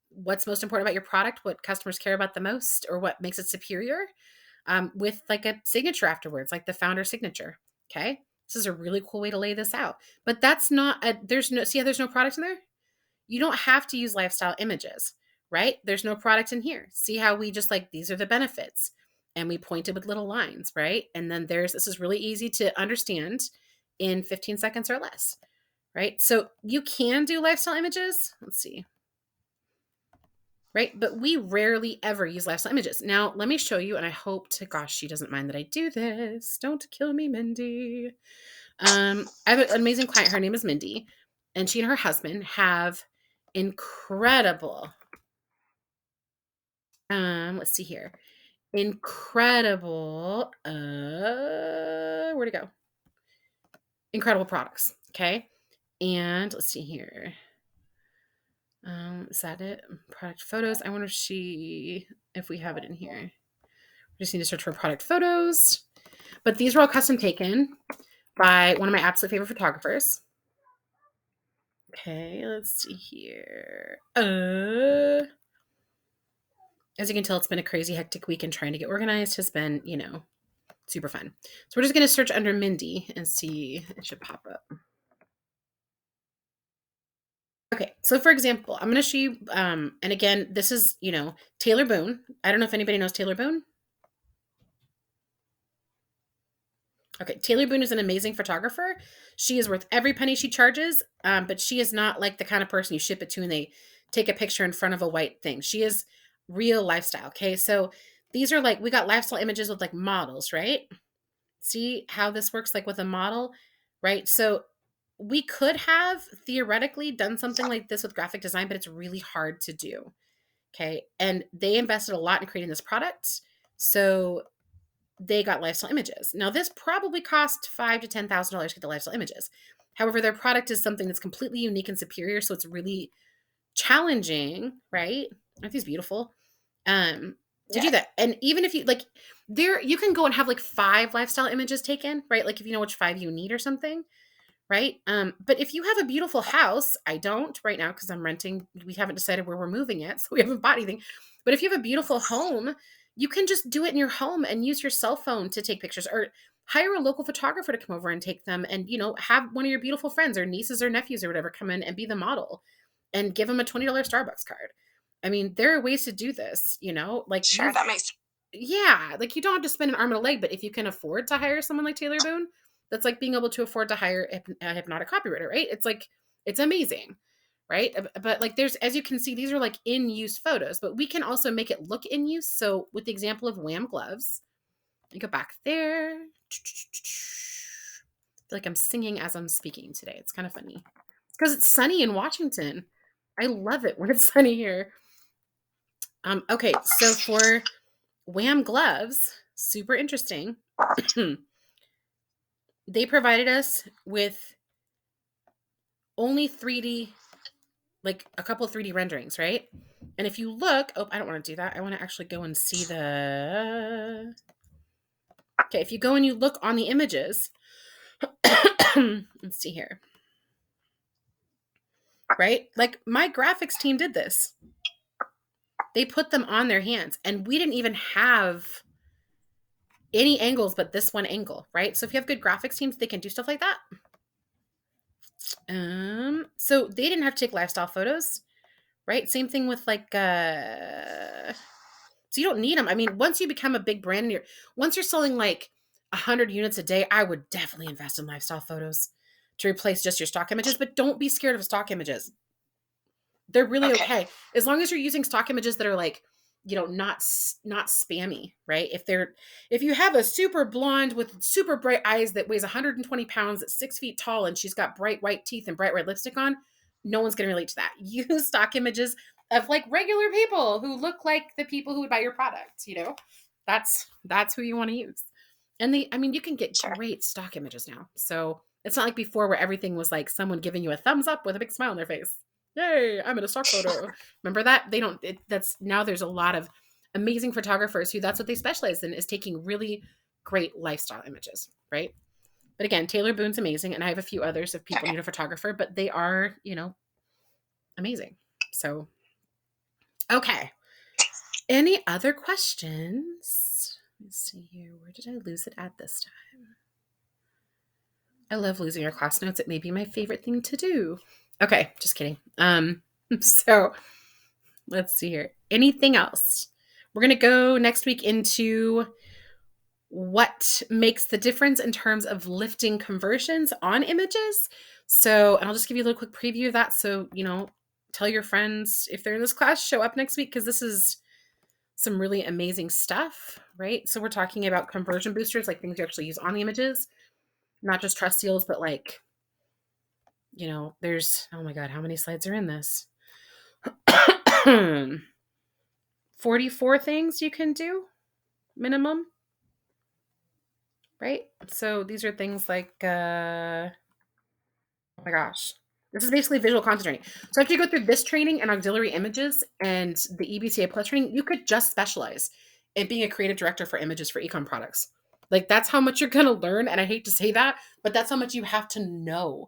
what's most important about your product, what customers care about the most, or what makes it superior, with like a signature afterwards, like the founder signature. Okay. This is a really cool way to lay this out, but that's not there's no product in there. You don't have to use lifestyle images, right? There's no product in here. See how we just like, these are the benefits, and we pointed with little lines, right? And then this is really easy to understand in 15 seconds or less, right? So you can do lifestyle images. Let's see. Right? But we rarely ever use lifestyle images. Now, let me show you, and I hope to gosh, she doesn't mind that I do this. Don't kill me, Mindy. I have an amazing client. Her name is Mindy, and she and her husband have incredible, let's see here. Incredible, where'd it go? Incredible products, okay? And let's see here. Is that it? Product photos. I wonder if we have it in here. We just need to search for product photos. But these were all custom taken by one of my absolute favorite photographers. Okay, let's see here. As you can tell, it's been a crazy, hectic week, and trying to get organized has been, super fun. So we're just going to search under Mindy and see. It should pop up. Okay, so for example, I'm going to show you, and again, this is, Taylor Boone. I don't know if anybody knows Taylor Boone. Okay, Taylor Boone is an amazing photographer. She is worth every penny she charges, but she is not like the kind of person you ship it to and they take a picture in front of a white thing. She is real lifestyle, okay? So these are like, we got lifestyle images with like models, right? See how this works like with a model, right? So we could have theoretically done something like this with graphic design, but it's really hard to do. Okay. And they invested a lot in creating this product. So they got lifestyle images. Now, this probably cost $5,000 to $10,000 to get the lifestyle images. However, their product is something that's completely unique and superior. So it's really challenging, right? Aren't these beautiful? To do that. And even if you like there, you can go and have like 5 lifestyle images taken, right? Like if you know which 5 you need or something, right? But if you have a beautiful house, I don't right now because I'm renting. We haven't decided where we're moving yet, so we haven't bought anything. But if you have a beautiful home, you can just do it in your home and use your cell phone to take pictures, or hire a local photographer to come over and take them, and have one of your beautiful friends or nieces or nephews or whatever come in and be the model and give them a $20 Starbucks card. I mean, there are ways to do this, like Sure, that makes yeah, like you don't have to spend an arm and a leg, but if you can afford to hire someone like Taylor Boone, that's like being able to afford to hire a hypnotic copywriter, right? It's like, it's amazing, right? But like there's, as you can see, these are like in use photos, but we can also make it look in use. So with the example of Wham gloves, you go back there. I feel like I'm singing as I'm speaking today. It's kind of funny because it's sunny in Washington. I love it when it's sunny here. Okay, so for Wham gloves, super interesting. They provided us with only 3D, like a couple 3D renderings, right? And if you look, I don't want to do that. I want to actually go and see the. Okay, if you go and you look on the images, let's see here. Right? Like my graphics team did this. They put them on their hands, and we didn't even have any angles but this one angle, right? So if you have good graphics teams, they can do stuff like that. So they didn't have to take lifestyle photos, right? Same thing with like so you don't need them. I mean, once you become a big brand, once you're selling like 100 units a day, I would definitely invest in lifestyle photos to replace just your stock images, but don't be scared of stock images. They're really okay. As long as you're using stock images that are like, not spammy, right? If you have a super blonde with super bright eyes that weighs 120 pounds, that's 6 feet tall, and she's got bright white teeth and bright red lipstick on, no one's going to relate to that. Use stock images of like regular people who look like the people who would buy your product, that's who you want to use. And you can get great stock images now. So it's not like before where everything was like someone giving you a thumbs up with a big smile on their face. Yay, I'm in a stock photo. Remember that? Now there's a lot of amazing photographers who that's what they specialize in, is taking really great lifestyle images, right? But again, Taylor Boone's amazing. And I have a few others if people need a photographer, but they are, amazing. So, okay. Any other questions? Let's see here. Where did I lose it at this time? I love losing our class notes. It may be my favorite thing to do. Okay, just kidding. So let's see here. Anything else? We're going to go next week into what makes the difference in terms of lifting conversions on images. So, and I'll just give you a little quick preview of that. So, tell your friends if they're in this class, show up next week, because this is some really amazing stuff, right? So we're talking about conversion boosters, like things you actually use on the images, not just trust seals, but like, there's, oh my God, how many slides are in this? 44 things you can do minimum, right? So these are things like, oh my gosh, this is basically visual content training. So after you go through this training and auxiliary images and the EBCA Plus training, you could just specialize in being a creative director for images for ecom products. Like that's how much you're going to learn. And I hate to say that, but that's how much you have to know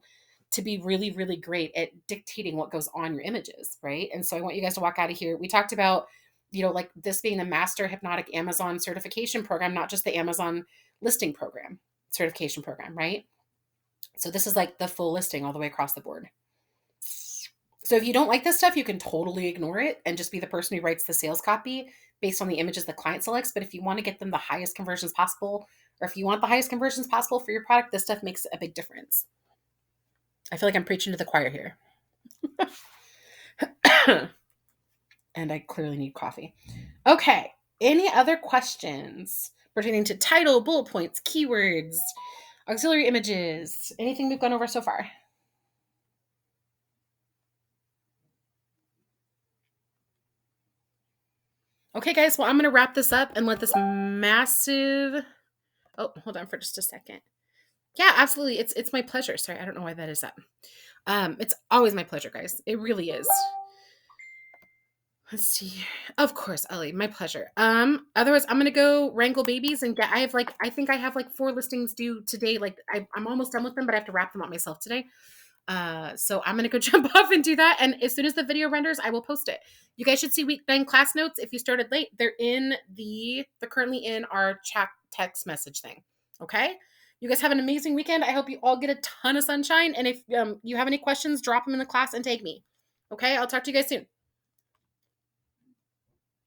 to be really, really great at dictating what goes on your images, right? And so I want you guys to walk out of here. We talked about, like this being the Master Hypnotic Amazon certification program, not just the Amazon listing program certification program, right? So this is like the full listing all the way across the board. So if you don't like this stuff, you can totally ignore it and just be the person who writes the sales copy based on the images the client selects. But if you want to get them the highest conversions possible, or if you want the highest conversions possible for your product, this stuff makes a big difference. I feel like I'm preaching to the choir here. And I clearly need coffee. Okay. Any other questions pertaining to title, bullet points, keywords, auxiliary images, anything we've gone over so far? Okay, guys. Well, I'm going to wrap this up and let this massive... Oh, hold on for just a second. Yeah, absolutely. It's my pleasure. Sorry, I don't know why that is up. It's always my pleasure, guys. It really is. Let's see. Of course, Ellie, my pleasure. Otherwise, I'm gonna go wrangle babies and get. I think I have like 4 listings due today. Like I'm almost done with them, but I have to wrap them up myself today. So I'm gonna go jump off and do that. And as soon as the video renders, I will post it. You guys should see week 9 class notes. If you started late, they're currently in our chat text message thing. Okay. You guys have an amazing weekend. I hope you all get a ton of sunshine. And if you have any questions, drop them in the class and tag me. Okay. I'll talk to you guys soon.